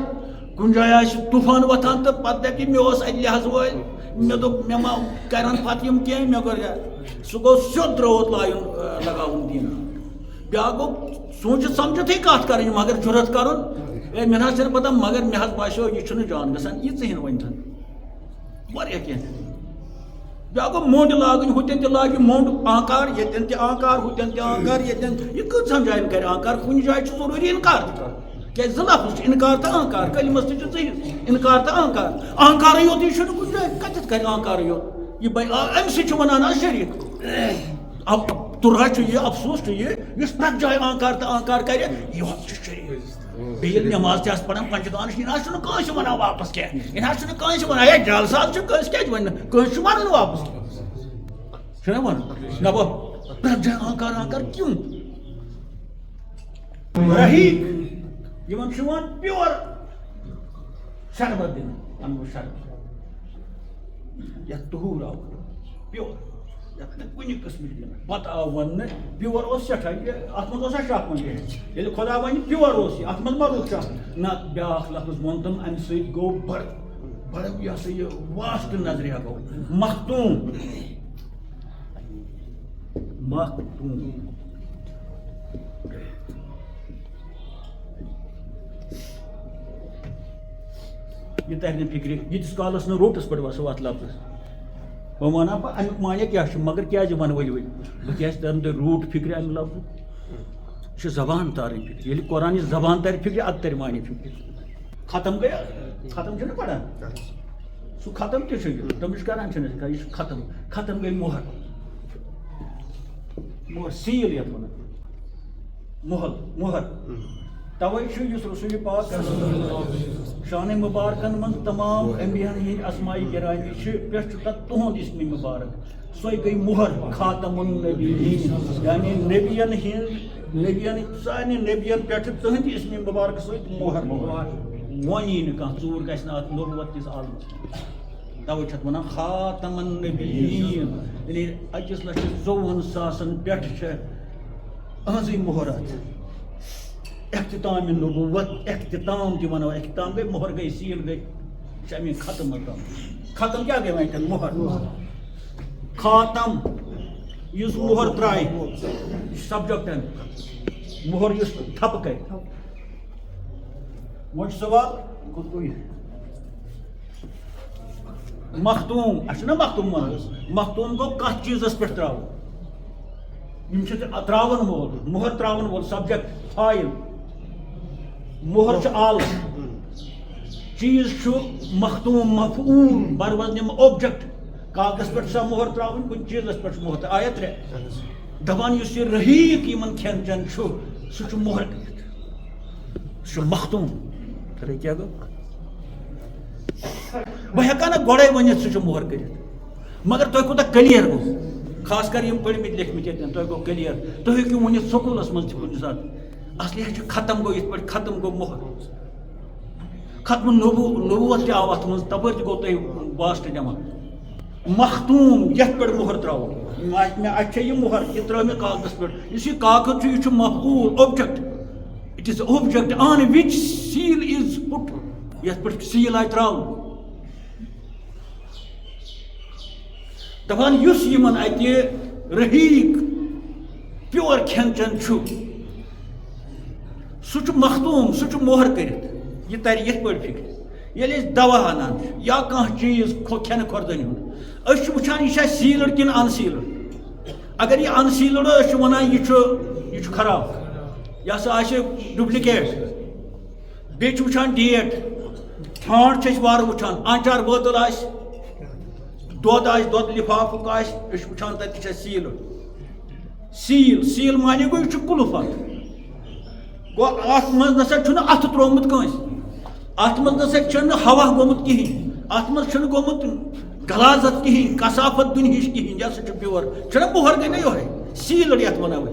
کُنہِ جایہِ آسہِ طوٗفان وۄتھان تہٕ پتہٕ دپہِ مےٚ اوس اَتہِ لحاظ وٲلۍ مےٚ دوٚپ مےٚ ما کرن پتہٕ یِم کینٛہہ مےٚ کوٚر سُہ گوٚو سیوٚد درٛوت لگاوُن دِنہٕ بیٛاکھ گوٚو سوٗنٛچِتھ سمجھتھٕے کتھ کرٕنۍ مگر جُرت کرُن مےٚ نہ حظ چھنہٕ پتہ مگر مےٚ حظ باسیو یہِ چھُنہٕ جان گژھان یہِ ژٕ ہِن ؤنۍتھن واریاہ کینٛہہ بیٛاکھ گوٚو موٚنٛڈ لاگٕنۍ ہُتٮ۪ن تہِ لاگہِ موٚنٛڈ آنکار ییٚتٮ۪ن تہِ آنکار ہُتٮ۪ن تہِ آنکار ییٚتٮ۪ن یہِ کۭژہن جاین کرِ آنکار کُنہِ جایہِ چھُ ضروٗری اِنکار تہِ کرُن کیٛازِ زٕ لفظ چھِ اِنکار تہٕ آنکار کلمس تہِ چھُ ژٕ اِنکار تہٕ آنکار آنکارٕے یوتٕے چھُنہٕ کُنہِ جایہِ کتٮ۪تھ کرِ آنکارٕے یوت یہِ امہِ سۭتۍ چھُ ونان حظ شریٖف تُرہا چھُ یہِ افسوٗس چھُ یہِ یُس پرٛٮ۪تھ جایہِ آنکار تہٕ آنکار کرِ یوت چھُ شریٖف بیٚیہِ ییٚلہِ نٮ۪ماز تہِ آسہِ پران پنٛجگانٕچ یہِ نہ حظ چھُنہٕ کٲنٛسہِ ونان واپس کینٛہہ یہِ نہ حظ چھُنہٕ کٲنٛسہِ ونان ہے جلسہٕ حظ چھُ کٲنٛسہِ کیٛازِ ونہِ نہٕ کٲنٛسہِ چھُ ونُن واپس چھُنہ ونُن نہ گوٚو پرٛٮ۪تھ جایہِ آنکار آنکار کیوں رحیٖق یِمن چھُ یِوان پیور شربت دِنہٕ انوٕ شربت یتھ طہوٗر آو پیور یتھ نہٕ کُنہِ قٕسمٕچ دِنہٕ پتہٕ آو وننہٕ پیور اوس سٮ۪ٹھاہ اتھ منٛز اوسا شک وۄنۍ ییٚلہِ خۄدا ونہِ پیور اوس یہِ اتھ منٛز ما روٗد شک نہ بیٛاکھ لفظ ووٚن تٔمۍ امہِ سۭتۍ گوٚو بڑٕ یہِ ہسا یہِ واسٹ نظرِیا گوٚو مختوٗم مختوٗم یہ ترِ نہٕ فِکرِ ییٖتِس کالس نہٕ روٹس پٮ۪ٹھ وسو اتھ لفظس بہٕ ونہا بہٕ امیُک معنے کیٛاہ چھُ مگر کیٛازِ ونہٕ ؤلۍ بہٕ کیٛازِ ترن تۄہہِ روٗٹ فِکرِ امہِ لفظُک یہِ چھِ زبان تارٕنۍ فِکرِ ییٚلہِ قرآنٕچ زبان ترِ فِکرِ ادٕ ترِ معنے فِکرِ ختم گٔے ختم چھُنہ پران سُہ ختم تہِ چھُ یہِ تٔمِس کران چھِنہٕ یہِ چھُ ختم ختم گٔے مۄہر مۄہر سیٖل یتھ ونان مۄہل مۄہر توے چھُ یُس رسول پاک شانہِ مُبارکن منٛز تمام انبیاہن ہٕنٛدۍ اسماء گرامی چھِ پٮ۪ٹھ چھُ تتھ تُہُنٛد اسمِ مُبارک سۄے گٔے مۄہر خاتم النبیین یعنی نبین ہٕنٛدۍ سانہِ نبین پٮ۪ٹھ تٕہنٛدِ اسمِ مُبارک سۭتۍ مۄہر وۄنی نہٕ کانٛہہ ژوٗر گژھِ نہٕ اتھ نبوت کِس عالمس توے چھِ اتھ ونان خاتم النبیین یعنی 1,54,000 پٮ۪ٹھ چھِ أہنٛزٕے مۄہر اتھ اختتام نبوت اختتام تہِ ونو اختتام گٔے مۄہر گٔے سیٖل گٔے یہِ چھِ امی ختم مقام ختم کیٛاہ گٔے وۄنۍ اتٮ۪ن مۄہر خاتم یُس مۄہر ترٛایہِ یہِ چھُ سبجکٹ امیُک مۄہر یُس تھپہٕ کرِ وۄنۍ چھُ سوال کوٚت گوٚو یہِ مختوٗم اَسہِ چھُنہ مختوٗم ونان مختوٗم گوٚو کتھ چیٖزس پٮ۪ٹھ ترٛاوُن یِم چھِ ترٛاوَن وول مۄہر ترٛاوَن وول سبجکٹ فایل مۄہر چھُ آلہٕ چیٖز چھُ مختوٗم مفعوٗل بروزنِم اوبجکٹ کاغذس پٮ۪ٹھ چھِ سۄ مۄہر ترٛاوٕنۍ کُنہِ چیٖزس پٮ۪ٹھ چھُ مۄہر آیا ترٛےٚ دپان یُس یہِ رحیٖق یِمن کھٮ۪ن چٮ۪ن چھُ سُہ چھُ مۄہر کٔرِتھ سُہ چھُ مختوٗم خبر کیٛاہ گوٚو بہٕ ہٮ۪کہٕ نہٕ گۄڈے ؤنِتھ سُہ چھُ مۄہر کٔرِتھ مگر تۄہہِ کوٗتاہ کلیر گوٚو خاص کر یِم پٔرمٕتۍ لیکھمٕتۍ ییٚتٮ۪ن تۄہہِ گوٚو کلیر تُہۍ ہیٚکِو ؤنِتھ سکوٗلس منٛز تہِ کُنہِ ساتہٕ اصلی چھُ ختم گوٚو یِتھ پٲٹھۍ ختم گوٚو مۄہر ختم نبوت تہِ آو اتھ منٛز تپٲرۍ تہِ گوٚو تۄہہِ واسطہٕ جمع مختوٗم یتھ پٮ۪ٹھ مۄہر ترٛاوُن مےٚ اتہِ چھےٚ یہِ مۄہر یہِ ترٛٲو مےٚ کاغذس پٮ۪ٹھ یُس یہِ کاغذ چھُ یہِ چھُ مفعوٗل object it is object on which seal is put یتھ پٮ۪ٹھ سیٖل آیہِ ترٛاونہٕ دپان یُس یِمن اتہِ رحیٖق پیور کھٮ۪ن چٮ۪ن چھُ سہ مختوم سہ مہر کرت یہ تر یہ پہ فکر یل دوا انان یا کھانا چیز کھین کھردن ہند وچان یہ سیلڈ کن ان سیلڈ اگر یہ ان سیلڈ ونان یہ خراب یہ سا ڈپلکیٹ بیچ وچان ڈیٹ ٹھانڈ وار وچان آنچار بوتل آس دود لفافک آس وچان تک سیلڈ سیل مانے گو یہ کلف گو ات مز نسا ات ترومت کنس ات مز نسا ہوا گومت کہین ات مز گومت غلازت کہین کثافت دنہش کہین یہ سا پیور مہر گئی نا یہ سیلڈ یت ونو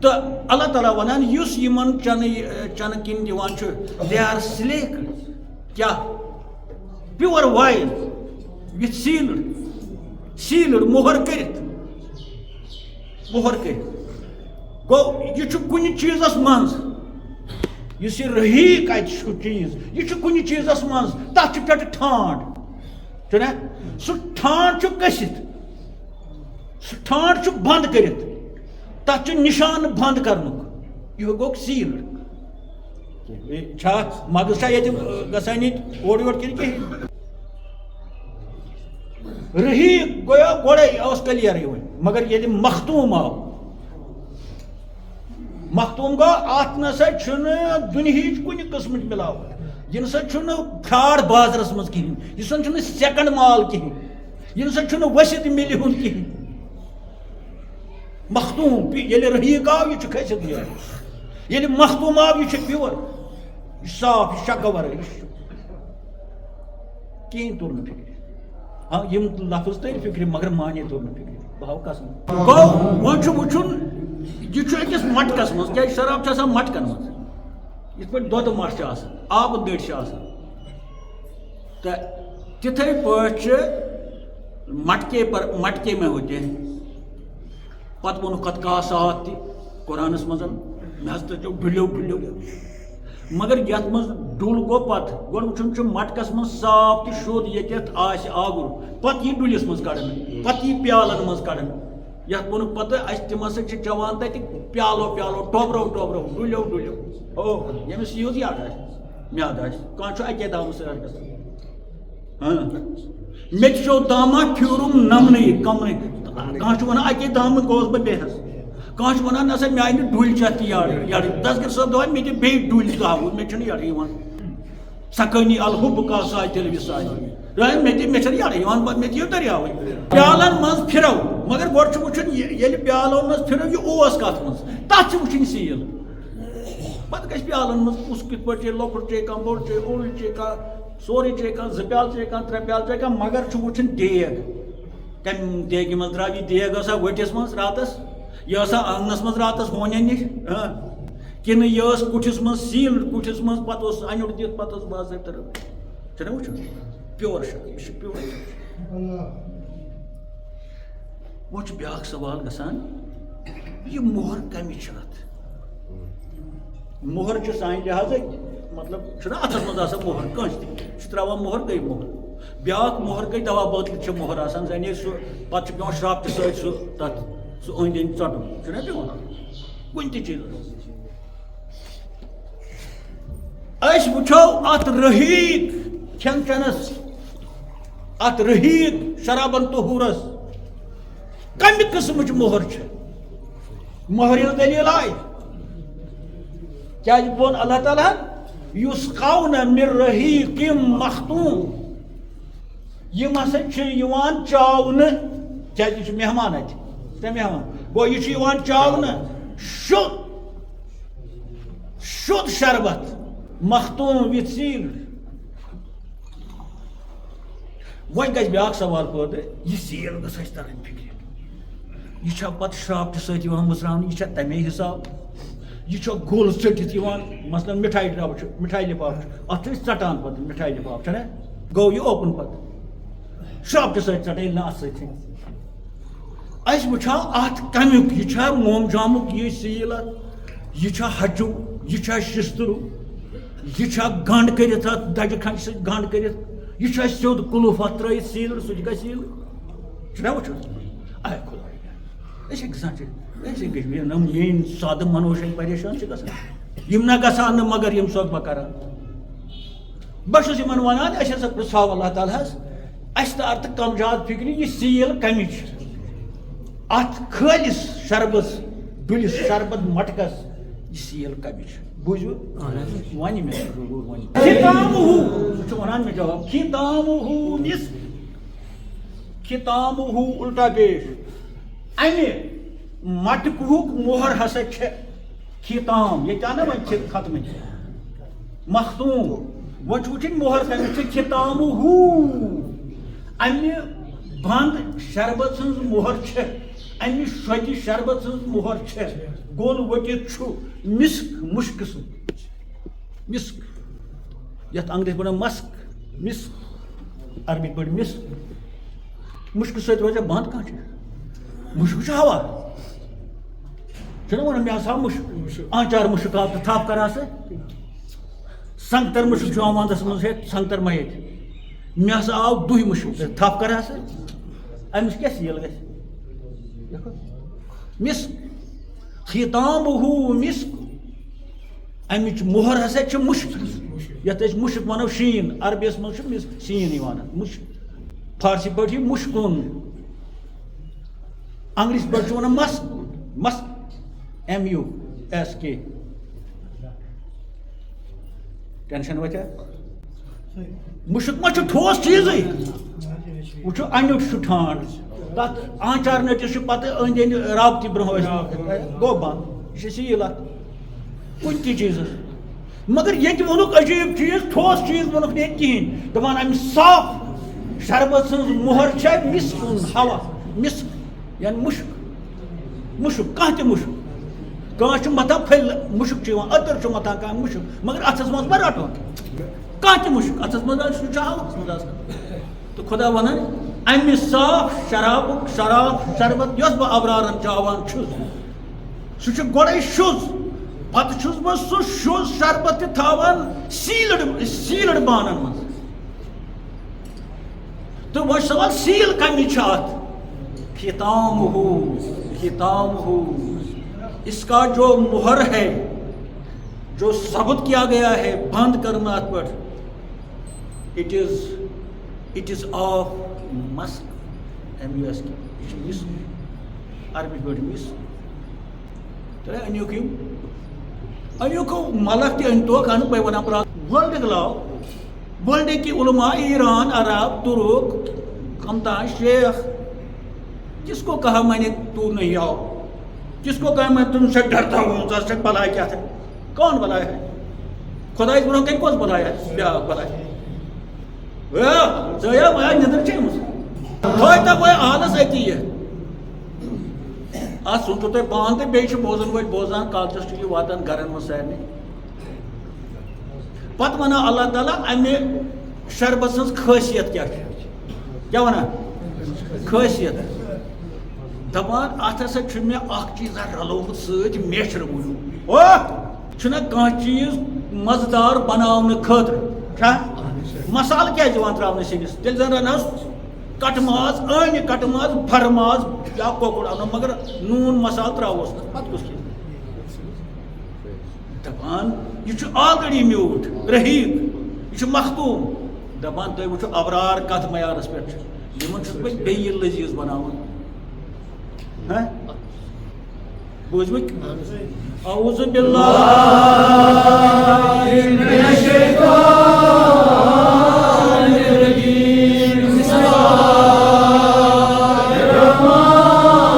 تو اللہ تعالیٰ ونان اس یمن چنہ کن دان دے آر سلیک کیا پیور وائن وتھ سیلڈ مہر کرت گو یہ کن چیزس مز اس رحیق اتہ چیز یہ کن چیزس مز تک پہ ٹھانڈ چھنا سہ ٹھانڈ کست سہ ٹھانڈ بند کرت تک نشان بند کرنک یہ گو سیلڈ مغز یہ گسان اور یور کن کہین رحیق گویا گوڑے کلیر مگر یہ مختوم آو مختوم گو ات نسا دنہچ کن قسم ملاوٹ یہ نسا پھراڑ بازرس مز کہین یہ سن سیکنڈ مال کہین یہ نسا ؤسِتھ ملہِ ہُنٛد کہین مختوم ییٚلہِ رحیق آو یہ کھسِتھ نیران ییٚلہِ مختوم آو یہ پیور یہ صاف یہ شکہ ورٲے کہین توٚر نہٕ فکر ہاں یم لفظ تر فکر مگر مانے توٚر نہٕ فکر بہو قسم گو وۄنۍ چھُ وٕچھُن یہ أکِس مٹکس مز کیا شراب چھِ آسان مٹکن مز یِتھ پٲٹھۍ دۄدٕ مٹ چھِ آسان آبہٕ دٔرۍ چھِ آسان تہٕ تِتھَے پٲٹھۍ چھِ مٹکے میں ہوتے ہیں پتہ وونُکھ اتھ کاسات تہِ قرآنس منٛز مےٚ حظ تَتیو ڈُلیو مگر یتھ منٛز ڈُل گوٚو پتہٕ گۄڈٕ وٕچھُن چھُ مٹکس منٛز صاف تہٕ شوٚد ییٚتٮ۪تھ آسہِ آگُر پتہٕ یی ڈُلِس منٛز کڑان پتہٕ یی پیالن منٛز کڑان یتھ ووٚنُکھ پتہٕ اَسہِ تِم ہسا چھِ چٮ۪وان تتہِ پیالو ٹوبرو ڈُلیو او ییٚمِس یِہُس یاد آسہِ میادٕ آسہِ کانٛہہ چھُ اَکے دامہٕ سۭتۍ گژھان مےٚ تہِ چھو دامہ پھیوٗرُم نمنٕے کمنٕے کانٛہہ چھُ ونان اَکے دامہٕ گوٚوُس بہٕ بیٚہس کانٛہہ چھُ ونان نسا مےٚ آیہِ نہٕ ڈُلۍ چٮ۪تھ تہِ یڑٕ دسگیٖر صٲب دپان مےٚ دِ بیٚیہِ ڈُلۍ داوُد مےٚ چھُنہٕ یڑٕ یِوان سکٲنی الحب کا ساے تیٚلہِ وِساے مےٚ چھنہٕ یڑٕ یِوان مےٚ دِیِو دٔریاوٕے پیالن منٛز پھِرو مگر گۄڈٕ چھُ وٕچھُن ییٚلہِ پیالو منٛز پھِرو یہِ اوس کتھ منٛز تتھ چھِ وٕچھِنۍ سیٖل پتہٕ گژھِ پیالن منٛز کُس کِتھ پٲٹھۍ چے لۄکُٹ چے کانٛہہ بوٚڑ چے اوٚڑ چے کانٛہہ سورُے چے کانٛہہ 2 پیالہٕ چے کانٛہہ 3 پیالہٕ چے کانٛہہ مگر چھُ وٕچھُن دیگ کمہِ دیگہِ منٛز درٛاو یہِ دیگ ٲسا ؤٹِس منٛز راتس یہ ٲسا آنگنس منٛز راتس ہونٮ۪ن نِش کِنہٕ یہِ ٲس کُٹھِس منٛز سیٖلڈ کُٹھِس منٛز پتہٕ اوس انیُر دِتھ پتہٕ ٲس باضٲبطہٕ چھُنہ وٕچھُن پیور یہِ چھُ پیور وۄنۍ چھُ بیٛاکھ سوال گژھان یہِ مۄہر کمہِ چھِ اتھ مۄہر چھُ سانہِ لحاظہٕ مطلب چھُنہ اتھس منٛز آسان مۄہر کٲنٛسہِ تہِ چھُ تراوان مۄہر گٔے مۄہر بیٛاکھ مۄہر گٔے دوا بٲتلہِ چھِ مۄہر آسان زَنہٕ سُہ پتہٕ چھُ پیٚوان شراپچہِ سۭتۍ سُہ تتھ سُہ أنٛدۍ أنٛدۍ ژٹُن چھُنہ پیٚوان کُنہِ تہِ چیٖزس أسۍ وٕچھو اتھ رحیق کھٮ۪ن چٮ۪نس ات رحیق شرابن طہوٗرس کمہِ قٕسمٕچ مۄہر چھِ مۄہرِ ہٕنٛز دٔلیٖل آے کیٛازِ ووٚن اللہ تعالیٰ یُسقونا من رحیق مختوٗم یِم ہسا چھِ یِوان چاونہٕ کیٛازِ یہِ چھُ مہمان اتہِ مہمان گوٚو یہِ چھُ یِوان چاونہٕ شُد شربت مختوٗم وِتھ سیٖلڈ وۄنۍ گژھِ بیٛاکھ سوال پٲدٕ یہِ سیٖل گٔژھ اَسہِ ترٕنۍ فِکرِ یہ چھا پتہ شراپچہِ سۭتۍ یِوان مٕژراونہٕ یہِ چھا تمے حساب یہ چھا گول ژٔٹِتھ یِوان مثلاً مِٹھایہِ ڈبہٕ چھُ مِٹھایہِ لِفاف چھُ اتھ چھِ أسۍ ژٹان پتہٕ مِٹھایہِ لِفاف چھُنہ گوٚو یہِ اوپُن پتہٕ شراپچہِ سۭتۍ ژٹان ییٚلہِ نہٕ اتھ سۭتۍ أسۍ وٕچھو اتھ کمیُک یہِ چھا موم جامُک یہِ سیٖل اتھ یہِ چھا ہچوٗ یہِ چھا شِستٕروٗ یہِ چھا گنٛڈ کٔرِتھ اتھ دجہِ کھنٛجہِ سۭتۍ گنٛڈ کٔرِتھ یہِ چھا سیوٚد کُلوٗف اتھ ترٲیِتھ سیٖلڈ سُہ تہِ گژھِ سیٖلڈ چھُنہ وٕچھُن آے خۄدایا أسۍ ہے گژھان چھِ أسۍ ہے گٔژھۍ میٲنۍ سادٕ منوش پریشان چھِ گژھان یم نہ گژھان مگر یم سوگ بہ کران بہس یمن ونان اس ہسا پرژھاو اللہ تعالیٰ ہس اس تار تو کم زیادہ فکر یہ سیل کمچ ات خالص شربس دلس شربت مٹکس یہ سیل کمچ بوجھو ون میں ضرور ون ختامہ ونان میں جواب ختامہ مسک ختامہ الٹا پیش امہ مٹک مہر ہسا ختام یہ کیا نا وہ ختم مختوم وہ وچن مہر کمچ ختامہ امہ بند شربت سن مہر امہ شوتہ شربت سن مہر گول وٹت مسک مشک سن مسک یت انگریز پہ مسک مسک عربی پہ مسک مشک ست روزہ بند کھانا مشک ہوا چھنا مے ہسا مشک آنچار مشک آو تو تھپ کرا سا سنگتر مشک وندس مز سنگتر مہت مے ہسا آو دہ مشک تھپ کرا سا امس کیا سیل گژھِ مسک ختامہ مسک امچ مہر ہسا مشک یت مشک ونو شین عربیس مز شین مشک فارسی پہ مشکن انگریزی پہ ونان مسک مسک MUSK ٹینشن وتیا مشک ما ٹھوس چیز وہ انیٹ ٹھانڈ تک آنچار نٹس پتہ اند اند رابطہ برہ گو بند یہ سیل ات کن تہ چیز مگر یہ ونک عجیب چیز ٹھوس چیز ونک نہیں کہین دپان ام صاف شربت سن مہر چھ مسک ہوا مسک یعنی مشک مشک کانٛہہ تہ مشک کانٛہہ متان پھل مشک عطر متان کانٛہہ مشک مگر اتھس مز ما رٹو کانٛہہ تہ مشک اتھس مز سہ ہواس مز تو خدا ونان امہ صاف شرابک شراب شربت یس بہ ابرارن چاوان چھس سہ گۄڈے شوز پتہ چھس بہ سہ شوز شربت تہ تھاوان سیلڈ بانن مز تو وہ سوال سیل کمی چھ ات ختامہ ختامہ اس کا جو مہر ہے جو ثبت کیا گیا ہے بند کرنا ات پر it is of musk MUSK مسک عربی پہ مسک تو انیوک ملک تہ انتوک ان پہ ونان پرات ورلڈ لاؤ ورلڈ کی علماء ایران عرب ترک قمطان شیخ جس کو کہا میں نے تو نہیں آؤ جس کو کہا میں تم سے ڈرتا ہوں سے بلایا کیا تھا کون بلایا ہے خدا اس برو کہیں کون بلایا ہے بیا بلایا زیا میں نظر چیمس تھوئی تا کوئی آلس ایتی ہے آج سنتو تے پان تے بیش بوزن ویٹ بوزان کالچس چلی واتن گرن مسائنے پت ونا اللہ تعالیٰ امی شربت سنس خاصیت کیا ونا خاصیت دپان ات ہسا میں اخ چیز رلومت ست میچر موجود چھنا کانٛہہ چیز مزدار بناون خاطر مسالہ کیا تراؤن سنس تیل زن رنس کٹ ماز این کٹ ماز پھر ماز یا کۄکُر انو مگر نون مسالہ تراوس نا پتہ کس کھیٚیہِ دپان یہ آلریڈی میوٗٹھ رحیق یہ مختوم دپان تُہۍ وٕچھِو ابرار کتھ معیارس پٮ۪ٹھ یمن چھُس بہٕ بیٚیہِ لذیذ بناوان بوٗزمٕتۍ اعوذ باللہ من الشیطان الرجیم بسم اللہ الرحمن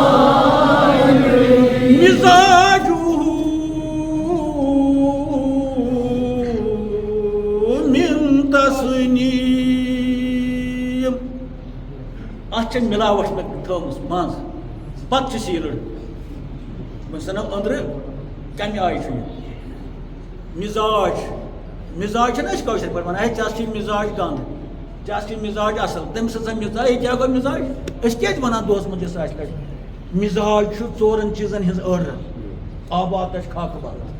الرحیم مزاجہ من تسنیم اتھ چھِ ملاوٹ مےٚ تھٲومٕژ منٛز پتہٕ چھِ سیٖلٕڈ مثلاً أنٛدرٕ کمہِ آیہِ چھُ یہِ مزاج چھِنہ أسۍ کٲشِر پٲٹھۍ وَنان ہے ژےٚ چھُے مزاج گنٛد ژےٚ چھُے مزاج اَصٕل تٔمِس ہسا مزاج ہے کیٛاہ گوٚو مزاج أسۍ کیٛازِ وَنان دۄہَس منٛز چھِ ساسہِ لَٹہِ مزاج چھُ ژورَن چیٖزَن ہٕنٛز أڑ آباد تَتھ خاکہٕ بغٲر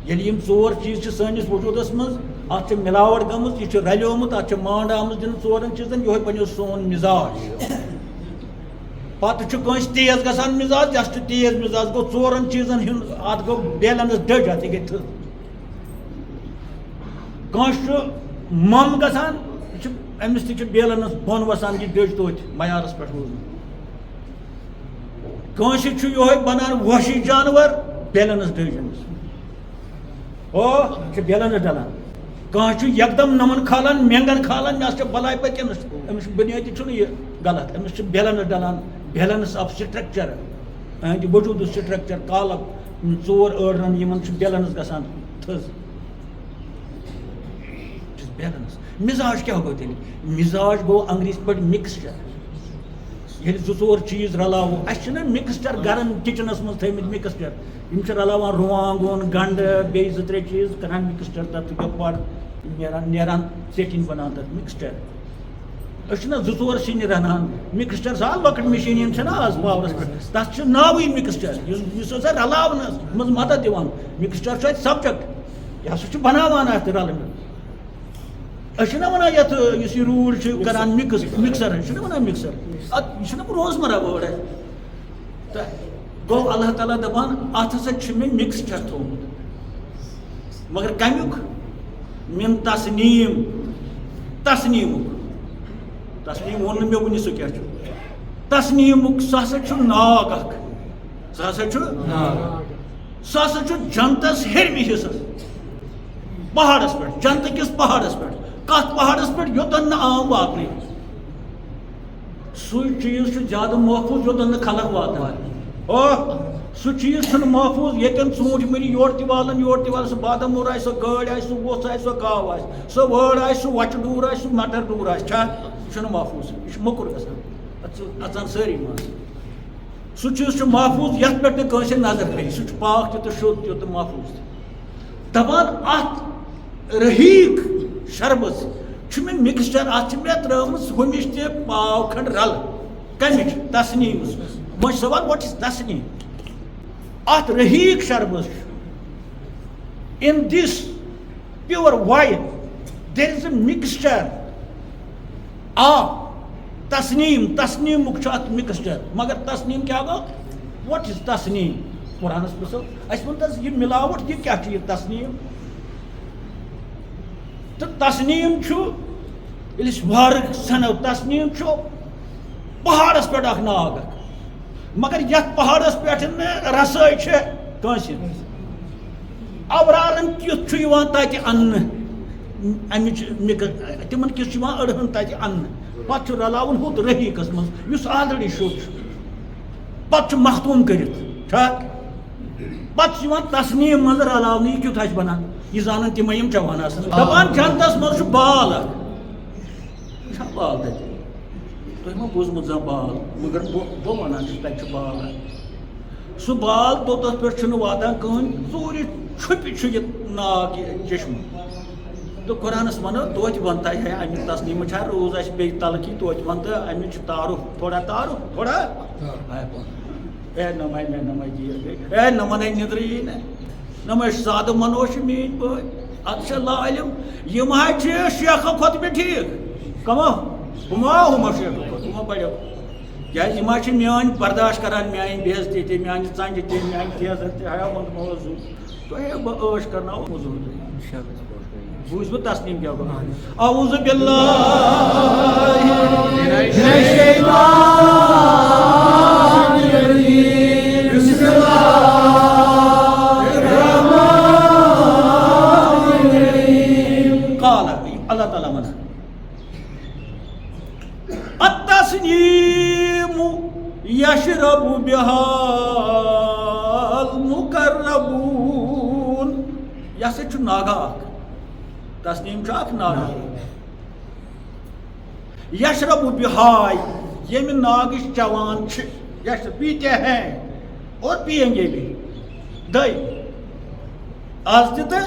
ییٚلہِ یِم ژور چیٖز چھِ سٲنِس وجوٗدَس منٛز اَتھ چھِ مِلاوٹ گٔمٕژ یہِ چھُ رلیومُت اَتھ چھِ مانٛڈ آمٕژ دِنہٕ ژورَن چیٖزَن یِہوٚے بَنیو سون مزاج پتہ کنس تیز گژھان مزاج یس تیز مزاج گو ژورن چیزن ہند ات گو بیلنس دج ات گئی تھز کنس مم گژھان امس تہ بیلنس بون وسان یہ دج توت معیارس پہ روزان کنس یہ بنان وحشی جانور بیلنس دج امس بیلنس ڈلان کھانا یکدم نمن کھالان مینگن کھالان مے بلائے پکنس امس بنیادی چھ یہ غلط امس بیلنس ڈلان بیلنس آف سٹرکچر وجود سٹرکچر کالک ژور ٲڑرن یمن بیلنس گژھان تھز بیلنس مزاج کیا گو تیل مزاج گو انگریز پہ مکسچر یل زور چیز رلاو اس مکسچر گرن کچنس مز تھمت مکسچر یم رلاوان روانگن گنڈ بیٚیہِ زٕ ترٛےٚ چیز کران مکسچر تک گپار نیران ژیٹِنۍ بنان تک مکسچر نا زور سن رنان مکسچر سا لکٹ مشین یم آز پاورس پہ تک ناوی مکسچر رلاونس مز مدد دِوان مکسچر اتھ سبجیکٹ یہ ہسا بناوان اتھ رلنہٕ نا ونان یت اس یہ روڈ کران مکسر یہ ونان مکسر یہ روزمرہ وٲڑ تو گو اللہ تعالیٰ دپان ات ہسا مے مکسچر تھومت مگر کمیک من تصنیم تصنیمک تصنیم وون مے ونہ سہ کیا تصنیمک سہ ہسا ناگ اخ سہ ہسا جنتس ہیرمہ حصس پہاڑس پہ جنت کس پہاڑس پہ کت پہاڑس پہ یوتن عام واقع سُے چیز زیادہ محفوظ یوتن خلق واتان سُہ چیز محفوظ یتن ژوٗنٛٹھۍ مٔری یور تہِ والان سُہ بادام مور آسہِ سۄ گٲڑۍ آسہِ سُہ ووٚژھ آسہِ سۄ گاو آسہِ سۄ وٲر آسہِ سُہ وچہِ ڈوٗر آسہِ سُہ مٹر ڈوٗر آسہِ چھا یہِ چھُنہٕ محفوظ یہِ چھُ موٚکُر گژھان اژان سٲری منٛز سُہ چیٖز چھُ محفوظ یتھ پٮ۪ٹھ نہٕ کٲنٛسہِ نظر پیٚیہِ سُہ چھُ پاک تہِ تہٕ شوٚد تہِ تہٕ محفوظ تہِ دپان اتھ رحیق شربت مے مکسچر ات مے ترٲمٕژ ہُمِچ تہِ پاو کھنڈ رل کمِچ تصنیٖمٕچ وۄنۍ چھُ سوال وٹ از تصنیٖم ات رحیق شربت in this pure wine there is a mixture of تصنیٖمُک چھُ ات mixture مگر تصنیٖم کیا گو what is تصنیٖم قرآنس پرژھو اسہِ ووٚن تس یہِ ملاوٹ یہِ کیا چھُ یہِ تصنیٖم تو تصنیٖم چھُ ییٚلہِ أسۍ وارٕ سنو تصنیٖم چھُ پہاڑس پٮ۪ٹھ اکھ ناگ اکھ مگر یتھ پہاڑس پٮ۪ٹھ نہٕ رسٲے چھِ کٲنٛسہِ اورارن کیُتھ چھُ یِوان تتہِ اننہٕ امِچ تِمن کیُتھ چھُ یِوان أڑہن تتہِ اننہٕ پتہٕ چھُ رلاوُن ہُتھ رحیقس منٛز یُس آلریڈی شوٚد چھُ پتہٕ چھُ مختوٗم کٔرِتھ چھا پتہٕ چھُ یِوان تصنیٖم منٛز رلاونہٕ یہِ کیُتھ آسہِ بنان یہ زانن تمے یم چوان آسان دپان جنتس مز بال اکھ بال تتہ تُہۍ ما بوٗزمُت زانٛہہ بال مگر بہٕ ونان چھُس تتہِ بال سُہ بال توٚتتھ پٮ۪ٹھ چھُنہٕ واتان کٕہٕنۍ ژوٗرِ چھُپہِ چھُ یہِ ناگ یہِ چشمہٕ تہٕ قرآنس ونو توتہِ ون تا ہے امہِ تصنیٖمہٕ چھا روز اسہِ بیٚیہِ تلخی توتہِ ون تہٕ امِچ چھُ تعارُف تھوڑا اے نماے مےٚ نماے گیٖر اے نہ ونے نِدرٕ یی نہ نہ سادٕ منوش میٛٲنۍ بٲے اتھ چھِ لالِم یِم حظ چھِ شیخو کھۄتہٕ مےٚ ٹھیٖک کما ہُما شیخو کھۄتہٕ ہُما بڑیو کیٛازِ یِم حظ چھِ میٛٲنۍ برداش کران میٛانہِ بے عزتی تہِ میٛانہِ ژنٛجہِ تہِ میٛانہِ تیزر تہِ ہیا ووٚن موضوٗع تۄہہِ بہٕ عٲش کرناوو موضوٗر تُہۍ بوٗز بہٕ تصنیٖم کیٛاہ گوٚو اعوذ باللہ من الشیطان الرجیم بسم اللہ اللہ تعالیٰ ونان التصنیٖم یشرب بہا المقربون یہ ہسا چھُ ناگا اکھ تصنیٖم چھُ اکھ ناگا یشرب بہا ییٚمہِ ناگٕچ چوان چھِ یشرب پیتے ہیں اور پیئیں گے بھی دٔے آز تہِ تہٕ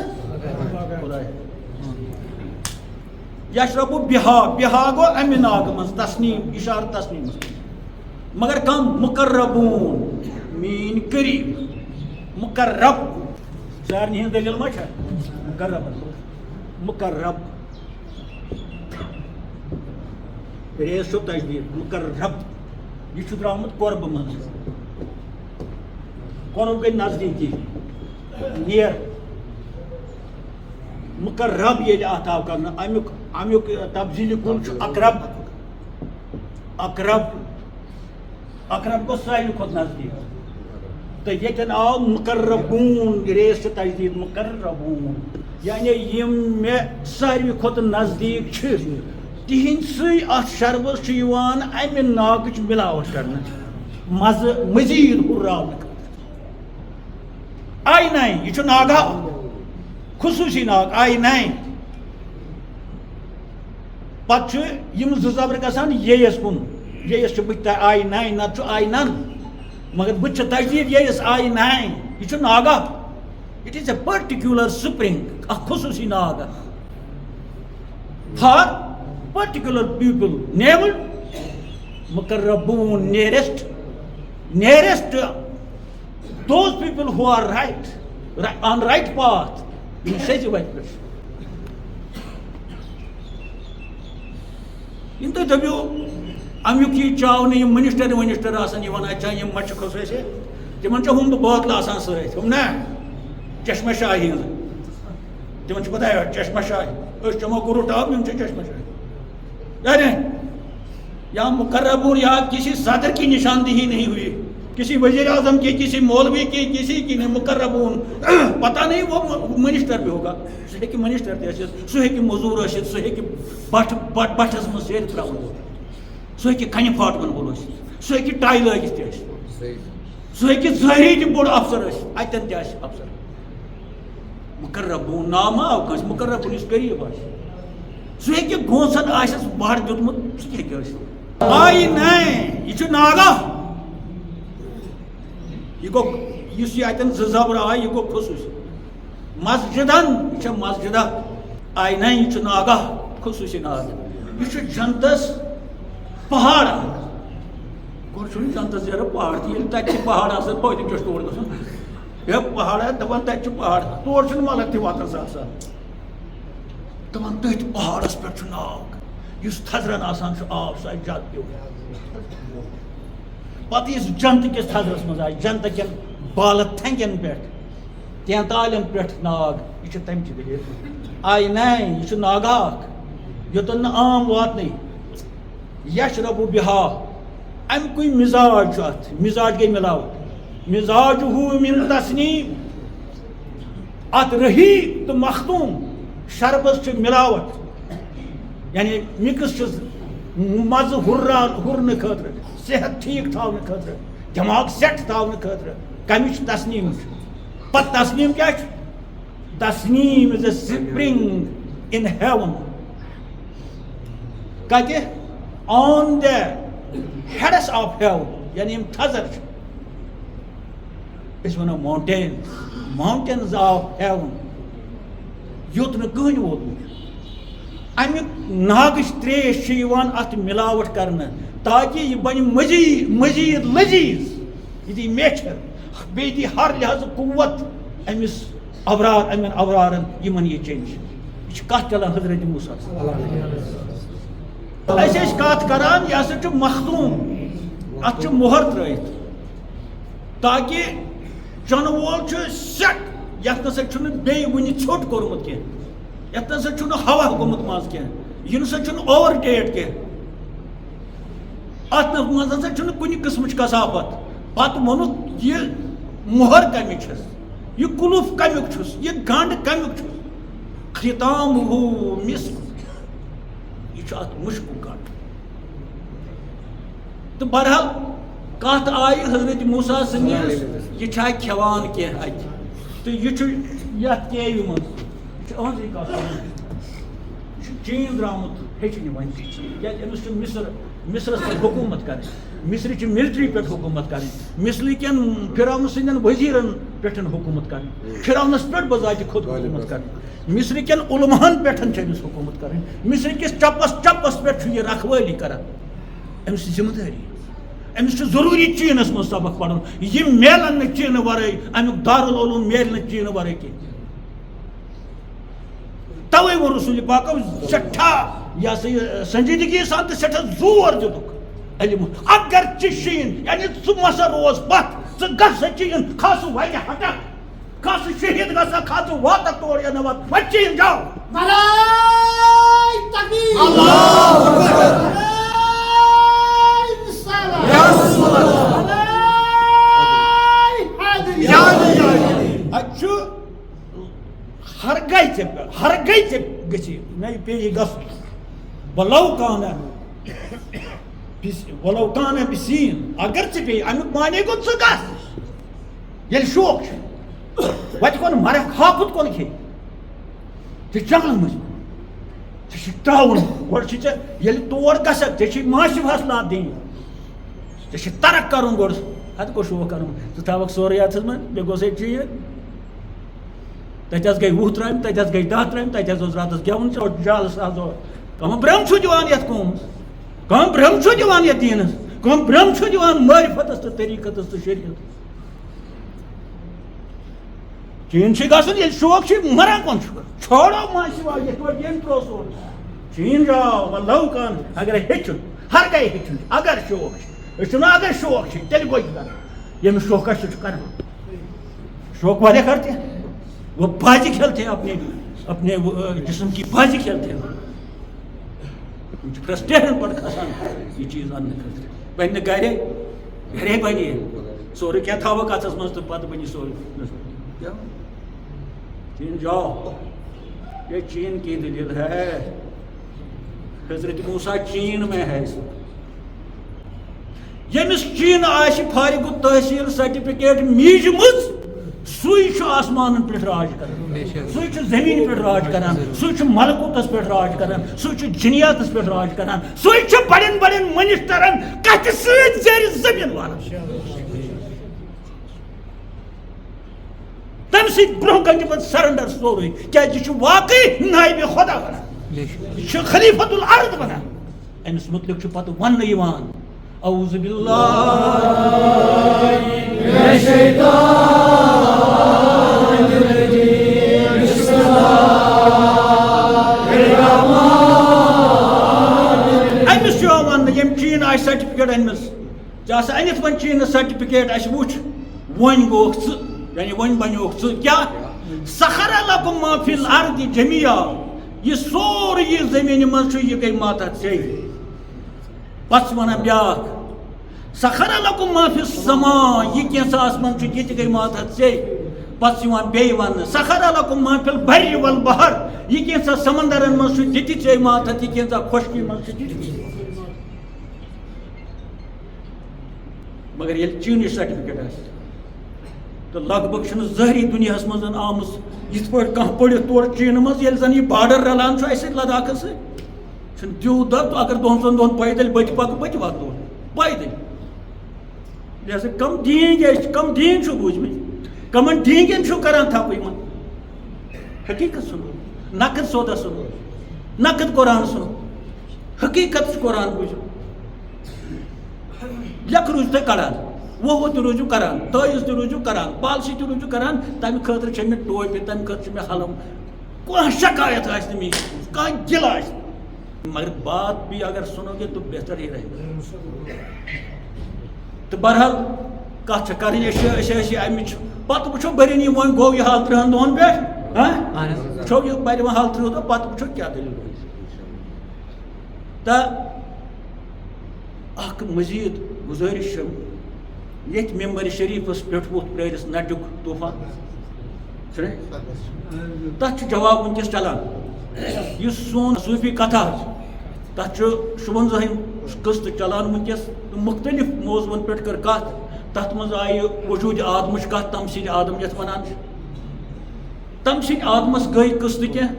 یشرب بہا گو امہِ ناگہٕ منٛز تصنیٖم اشارٕ تصنیٖم مگر کم مقربون میٛٲنۍ قریٖب مقرب سارنٕے ہٕنٛز دٔلیٖل ما چھا مقرب ریز چھُ تجدیٖد مقرب یہ درامت قرب من قرب گئی نزدیکی نیر مقرب یہ ات آو کرنا امیک تبدیلی کن اقرب اقرب اقرب کو ساروی کھت نزدیک تو یتن آو مقربون ریس تجدید مقربون یعنی یم میں ساروی کھت نزدیک تہند سی ات شربس امہ ناگچ ملاوٹ کرنا مزید ہراؤنہ آئی نائن یہ ناگا خصوصی ناگ آئی نائن پتہ یم زبر گژھان یس کن یس بت آئی نائن نت آئی نن مگر بت تجدید یس آئی نائن یہ ناگا it is a particular spring اخ خصوصی ناگ فار پرٹیکولر پیپل نیبل مقربون nearest those people who are on right path in سیزِ وتہِ پٮ۪ٹھ یم تُہۍ دٔپِو امیُک یہِ چاونہٕ یم منسٹر آسان یِوان اَتہِ یم مچھِ خصوصی تِمن چھِ ہُم بٲتلہٕ آسان سۭتۍ ہُم نا چشمہ شاہی ہٕنٛز تِمن چھِ پتہ چشمہ شاہی أسۍ چمو گُرو ٹاپ یم چھِ چشمہ شاہی یعنی یا مقربون یا کسی صدر کی نشاندہی نہیں ہوئی کسی وزیر اعظم کی کسی مولوی کی کسی کی نہیں مقربون پتہ نہیں وہ منسٹر بھی ہوگا سہ ہیکہِ منسٹر تہِ ٲسِتھ سُہ ہیکہِ موٚزوٗر ٲسِتھ سُہ ہیکہِ بٹھس منٛز سیرِ ترٛاوُن سُہ ہیکہِ کنہِ پھاٹون وول ٲسِتھ سُہ ہیکہِ ٹاے لٲگِتھ تہِ ٲسِتھ سُہ ہیکہِ ظٲہری تہِ بوٚڑ افسر ٲسِتھ اتٮ۪ن تہِ آسہِ افسر مقربون ناو ما آو کٲنٛسہِ مقربون یُس غریٖب آسہِ سُہ ہیکہِ گونٛسن آسٮ۪س بڑ دیُتمُت سُہ تہِ ہیکہِ ٲسِتھ آیی نَے یہِ چھُ ناگا یہ گو اس اتن زبر آئی یہ گو خصوصی مسجدن یہ مسجدہ آئی نا یہ ناگا خصوصی ناگ یہ جنتس پہاڑ گو جنتس زیر پہاڑ تک پہاڑ آسان پتم چھ تور گھن یہ پہاڑ دپان تک پہاڑ تور ملک تہ واتس آسان دپان تھی پہاڑس پہ ناگ اس تھزرن آسان آب سا جد پیو پتہ اس جنت کس تھزرس مز آئی جنت کن بال تھنگن پہ تینتالین پہ ناگ یہ تم کی دلیل آئی نائ یہ ناگا یوتن عام واتن یشرب بہا امکے مزاج ات مزاج گئی ملاوٹ مزاج ہو من تسنیم ات رہی تو مختوم شربس ملاوٹ یعنی مکس مز ہرن خاطر صحت ٹھیک تھاؤن خاطر دماغ سیٹ تھاؤن خاطر کمچ تسنیم پتہ تسنیم کیا تسنیم is a spring in heaven کتہ on the heads of heaven یعنی یم تھزر اس ونو ماؤنٹینز آف ہیون یوت نہ کہین ووتمت امیک ناگچ تریش ات ملاوٹ کرنے تاکہ یہ بن مزید لذیذ یہ دی میچھر بی دی ہر لحاظ قوت امس امن ابرارن یمن یہ چینج یہ کت چلان حضرت موسیٰ اس کت کران یہ ہسا مختوم ات مہر ترائت تاکہ چن وول سیٹ یت نسا بی ون ژھوٹ کورمت کی یت نسا ہوا گومت مز کی یہ نسا اوور ڈیٹ کی ات مز ہسا کن قسمچ کثافت پتہ وونک یہ مہر کمیک یہ کلف کمیک یہ گنڈ کمیک ختام ہو مسک یہ ات مشک گنڈ تو بہرحال کت آئی حضرت موسیٰ سندس یہ کھیوان کی ات تو یہ کیو مز چین درامت ہیچن امس مصرس پہ حکومت کر مصر کی ملٹری پہ حکومت کر مصر کن فرعون سندین وزیرن پہ حکومت کر فرعونس پہ بذات خود حکومت کر مصر کن علماءن پہ حکومت کر مصر کس چپس پہ یہ رکھوالی کر امس ذمہ داری امس ضروری چینس مز سبق پڑھن یہ میلن نا چین ورائے امیک دارالعلوم میل نا چین ورائے کی توے وہ رسول پاک سٹھا یا سنجیدگی سان تو سٹھا زور دتک علم اگر چین یعنی ژٕ مسا روز پتھ ژٕ گژھ چین کھس وتہِ ہٹک کھس شہید گژھا کھس واتک تور یا نہ وات وۄنۍ چین جاو نعرہ تکبیر اچھا ہرگاہ ژےٚ گژھی نہ پیٚیہِ گژھُن ولو کانہ بسین اگر ژےٚ پیٚیہِ امیُک معنے گوٚو ژٕ گژھ ییٚلہِ شوق چھُ وتہِ کُن مرکھ ہاپُت کُن کھے ژےٚ جنگلہٕ منٛز ژےٚ چھُ ترٛاوُن گۄڈٕ چھُ ژےٚ ییٚلہِ تور گژھکھ ژےٚ چھُے ماسِو حاصلات دِنۍ ژےٚ چھُ ترک کرُن گۄڈٕ اَدٕ گوٚو شوق کرُن ژٕ تھاوکھ سورُے اَتھَس منٛز مےٚ گوٚژھ ہے چیٖز تتہِ حظ گٔے 20 ترٛامہِ تتہِ حظ گٔے 10 ترٛامہِ تتہِ حظ اوس راتس گٮ۪وُن جالس حظ کانٛہہ برٛہم چھُ دِوان یتھ قومس کانٛہہ برٛہم چھُ دِوان یتھ دیٖنس کانٛہہ برٛہم چھُ دِوان معرفتس تہٕ طریٖقتس تہٕ شریعتس چین چھُ گژھُن ییٚلہِ شوق چھُ مران کُن چھُ چھوڑو ماسہِ وال یِتھ پٲٹھۍ ییٚمۍ ترٛوو سورُے چین جاو ولو کان اگر ہیٚچھُن ہر گاہہِ ہیٚچھُن اگر شوق چھُ أسۍ چھِنہٕ اگر شوق چھُ تیٚلہِ گوٚو یہِ کران ییٚمِس شوق آسہِ سُہ چھُ کران شوق واریاہ کرتے ہیں وہ بازی کھیلتے ہیں اپنے جسم کی بازی کھیلتے ہیں فرسٹریشن پڑ کھسان یہ چیز اننے خٲطرٕ پننہِ گرے بنے سورُے کینٛہہ تھاوکھ اتھس منٛز تہٕ پتہٕ بنی سورُے چین جاؤ یہ چین کی دلیل ہے حضرت موسیٰ چین میں ہے ییٚمِس چین آسہِ فارغ التحصیل سرٹیفکیٹ میٖجمٕژ سُے چھُ آسمانن پٮ۪ٹھ راج کران سُے چھُ زٔمیٖن پٮ۪ٹھ راج کران سُے چھُ ملکوٗتس پٮ۪ٹھ راج کران سُے چھُ جِنیاتس پٮ۪ٹھ راج کران سُے چھُ بڑٮ۪ن بڑٮ۪ن منسٹرن کتھِ سۭتۍ زیرِ زٔمیٖن والان تمہِ سۭتۍ برونٛہہ کَنہِ چھُ پتہٕ سرنڈر سورُے کیازِ یہِ چھُ واقعی نایبِ خۄدا بنان یہِ چھُ خلیفۃ الارض بنان أمِس مُتعلق چھُ پتہٕ وننہٕ یِوان اعوذ باللہ من الشیطان الرجیم بسم اللہ الرحمن الرحیم أمِس چھُ یِوان وننہٕ ییٚمۍ چیٖن آسہِ سرٹِفکیٹ أنمٕژ ژےٚ آسہٕ أنِتھ وۄنۍ چیٖنس سرٹِفکیٹ اَسہِ وٕچھ وۄنۍ گوٚوکھ ژٕ یعنی وۄنۍ بنیوکھ ژٕ کیٛاہ سخر لکم ما فی الارض جمیعا یہِ سورُے یہِ زٔمیٖنہِ منٛز چھُ یہِ گٔے ماتحت ژےٚ پتہٕ چھِ ونان بیٛاکھ سخر لکم ما فی السما یہِ کینٛژھا آسمان چھُ یہِ تہِ گٔے ماتحت ژےٚ پتہٕ چھِ یِوان بیٚیہِ وننہٕ سخر لکم ما فی البر والبحر یہِ کینٛژھا سمندرن منٛز چھُ تہِ تہِ ژےٚ ماتحت یہِ کینٛژھا خۄشکی منٛز چھُ تہِ تہِ مگر ییٚلہِ چیٖنٕچ سرٹِفکیٹ آسہِ تہٕ لگ بگ چھُنہٕ ظٲہری دُنیاہس منٛز آمٕژ یِتھ پٲٹھۍ کانٛہہ پٔرِتھ تورٕ چیٖنہٕ منٛز ییٚلہِ زن یہِ بارڈر رلان چھُ اَسہِ سۭتۍ لداخس سۭتۍ چھُنہٕ تیوٗت دب تہٕ اگر دۄن ژۄن دۄہن پیدل بٔتہِ پکہٕ بٔتہِ واتو پیدل لہذا کم دیٖن چھُ بوٗزمٕتۍ کمن ڈیٖنگٮ۪ن چھُ کران تھپہٕ یِمن حقیٖقت سُنو نقد سودا سُنو نقد قرآن سُنو حقیٖقت چھُ قرآن بوٗزِو لیکھ روٗزِو تُہۍ کڑان وہ تہِ روٗزِو کران تٲیِز تہِ روٗزِو کران پالسی تہِ روٗزِو کران تمہِ خٲطرٕ چھِ مےٚ ٹوپہِ تمہِ خٲطرٕ چھُ مےٚ حلم کانٛہہ شکایت آسہِ نہٕ مےٚ کانٛہہ گِلہٕ آسہِ نہٕ مگر بات بھی اگر سنو گے تو بہتر ہی رہے گا تو بہرحال کتھ چھِ کرٕنۍ أسۍ ٲسۍ امِچ پتہٕ وٕچھو بٔرِنی وۄنۍ گوٚو یہِ حال 3 دۄہن پٮ۪ٹھ وٕچھو یہِ بَرِ وۄنۍ حال 3 دۄہ پتہٕ وٕچھو کیٛاہ دٔلیٖل روزِ تہٕ اکھ مزیٖد گُزٲرِش چھم ییٚتہِ ممبر شریٖفس پٮ۪ٹھ ووٚتھ پرٛٲرِس نٹیُک طوٗفان چھُنہ تتھ چھُ جواب وٕنکٮ۪س چلان یُس سون صوٗفی کتھا تتھ چھُ شُونٛزاہِم قٕسطہٕ چلان وٕنکٮ۪س مختلف موضوٗعن پٮ۪ٹھ کٔر کتھ تتھ منٛز آیہِ وجوٗدِ آدمٕچ کتھ تمثیٖل آدم یتھ ونان چھِ تمثیٖل آدمس گٔے قٕسطہٕ کینٛہہ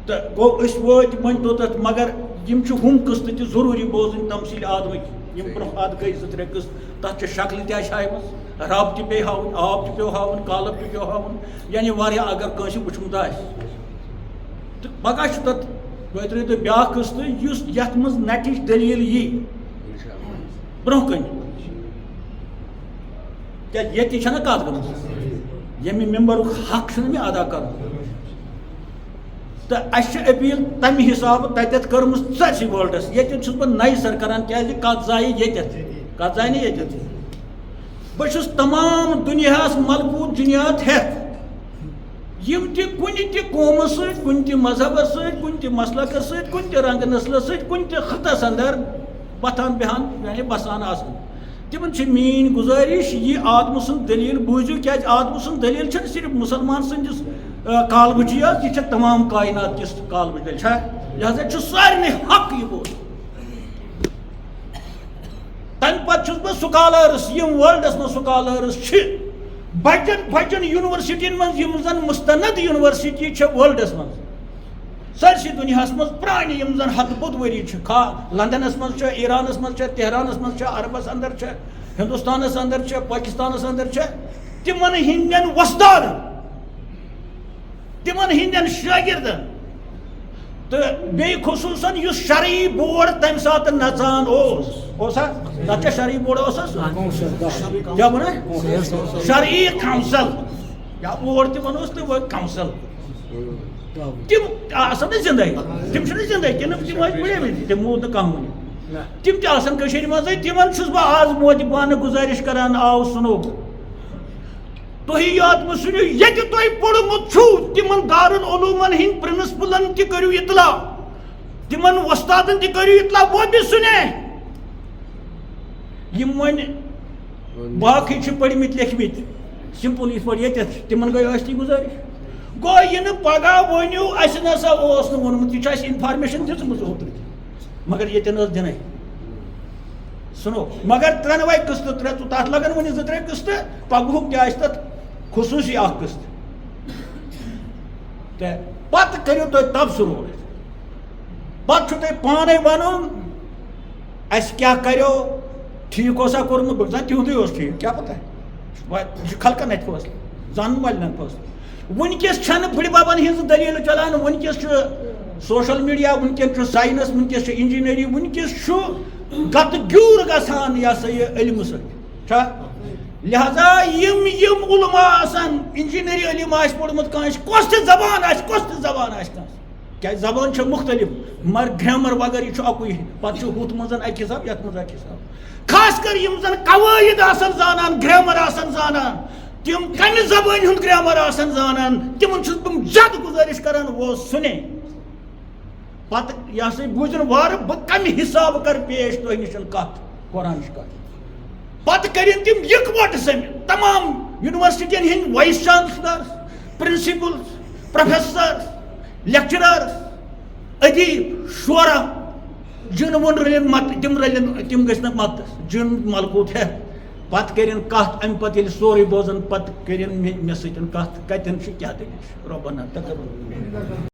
تہٕ گوٚو أسۍ وٲتۍ وۄنۍ توٚتتھ مگر یِم چھِ ہُم قٕسطہٕ تہِ ضروٗری بوزٕنۍ تمثیٖل آدمٕکۍ یِم برونٛہہ ادٕ گٔے 2-3 قٕسطہٕ تتھ چھِ شکلہِ تہِ آسہِ ہایمٕژ رب تہِ پیٚیہِ ہاوُن آب تہِ پیٚو ہاوُن کالب تہِ پیٚو ہاوُن یعنی واریاہ اگر کٲنٛسہِ وٕچھمُت آسہِ تہٕ پگاہ چھُ تتھ 2-3 دۄہ بیٛاکھ قٕسطہٕ یُس یتھ منٛز نٹِچ دٔلیٖل یی برونٛہہ کَنہِ کیٛازِ ییٚتہِ چھَنہ کتھ گٔمٕژ ییٚمہِ ممبرُک حق چھُنہٕ مےٚ ادا کرُن تو اس اپیل تمہ حساب تتھ کرم ثی ورلڈس یہ بہ نئی سر کران کی کت زائیں کت زائیں نا یہ بہس تمام دنیاس ملکوت جنیات ہیتھ یم تہ کن تہ قوم ست کن تہ مذہب ست کن تہ مسلک ست کن تہ رنگ نسل ست کن تہ خطس اندر وتھان بہان یعنی بسان آسان تمن چھ مین گزارش یہ آدم سن دلیل بوزو کیا آدم سن دلیل چھ صرف مسلمان سندس کالبچی یہ تمام کائنات کس کالبچ دلیل لہذا چھ سارے حق یہ بوز تمہ پتہ چھس بہ سکالرس یم ورلڈس من سکالرس چھ بچن بچن یونیورسٹین من یم زن مستند یونیورسٹی چھ ورلڈس من سرسی دنیاس من پرانی یم زن ہتھ بود وری چھ لندنس من چھ ایرانس من چھ تہرانس من چھ عربس اندر چھ ہندوستانس اندر چھ پاکستانس اندر چھ تمن ہندین وستاد تمن ہندین شاگردن تو بی خصوصاً اس شرعی بورڈ تمہ سات نژان اوسا تک شرعی بورڈ کیا بنا شرعی کونسل یا بورڈ تمہ تو وہ کونسل تم آسان نا زندہ تم زندہ کن تم پڑے مت تم مود نا کم تم تم مزے تمن چھس بہ آز مودبانہ گزارش کران آو سنو تھی یاد مہ سنو یہ تھی پوڑمت چھو تمن دارالعلومن ہند پرنسپلن تہ کرو اطلاع تمن وستادن تہ کرو اطلاع وہ بھی سنے یم ون باقی چھ پڑھمت لیکھمت سمپل اس پہ یہ تمن گئی اشتی گزارش گو یہ پگہ ونیو اس نسا اوس نہ وونمت یہ اس انفارمیشن دژمٕژ اوترٕ مگر یہ ٲس دِنٕے سنو مگر ترٛنوے قسطہٕ تتھ لگن وۄنۍ 2-3 قسطہٕ پگہُک تہِ آسہِ تتھ خصوٗصی اکھ قسطہٕ تہٕ پتہٕ کٔرِو تُہۍ تبصرٕ پتہٕ چھُ تۄہہِ پانے ونُن اسہِ کیٛاہ کریو ٹھیٖک اوسا کوٚرمُت بہٕ زن تِہُنٛدُے اوس ٹھیٖک کیٛاہ پتہ یہِ چھُ خلقن اتھِ فٲصلہٕ زانن والٮ۪ن فٲصلہٕ ونکس چھنہٕ بٕڈِ ببن ہٕنٛز دلیٖل چلان ونکس چھُ سوشل میڈیا ونکس چھُ ساینس ونکس چھُ انجینئرنگ ونکس چھُ گت گیوٗر گژھان یہ سا یہ علمہٕ سۭتۍ چھا لہذا یم علماء آسان انجینئرنگ علم آسہِ پوٚرمُت کٲنٛسہِ کۄس تہِ زبان آسہِ کٲنٛسہِ کیٛازِ زبان چھِ مختلف مگر گرٛیمر وغیرہ یہ چھُ اکُے پتہٕ چھُ ہُتھ منٛز اکہِ حساب یتھ منٛز اکہِ حساب خاص کر یم زن قوٲیِد آسان زانان گرٛیمر آسان زانان تم کمہِ زبٲنۍ ہُنٛد گرٛیمر آسان زانان تمن چھُس بہٕ زیادٕ گزٲرش کران وہ سُنے پتہٕ یہ سا بوٗزِن وارٕ بہٕ کمہِ حساب کر پیش تۄہہِ نِش کتھ قرآنٕچ کتھ پتہٕ کٔرِنۍ تِم یِکوٹہٕ سٔمِتھ تمام یونیورسٹین ہٕنٛدۍ vice chancellor principal professor lecturer ادیب شورا جن ون رلن مت تم گژھِ نہٕ متس جن ملکوت ہیتھ پتہٕ کٔرِنۍ کتھ امہِ پتہٕ ییٚلہِ سورُے بوزن پتہٕ کٔرِنۍ مےٚ سۭتۍ کتھ کتٮ۪ن چھُ کیٛاہ دٔلیٖل چھِ رۄبنا تقبل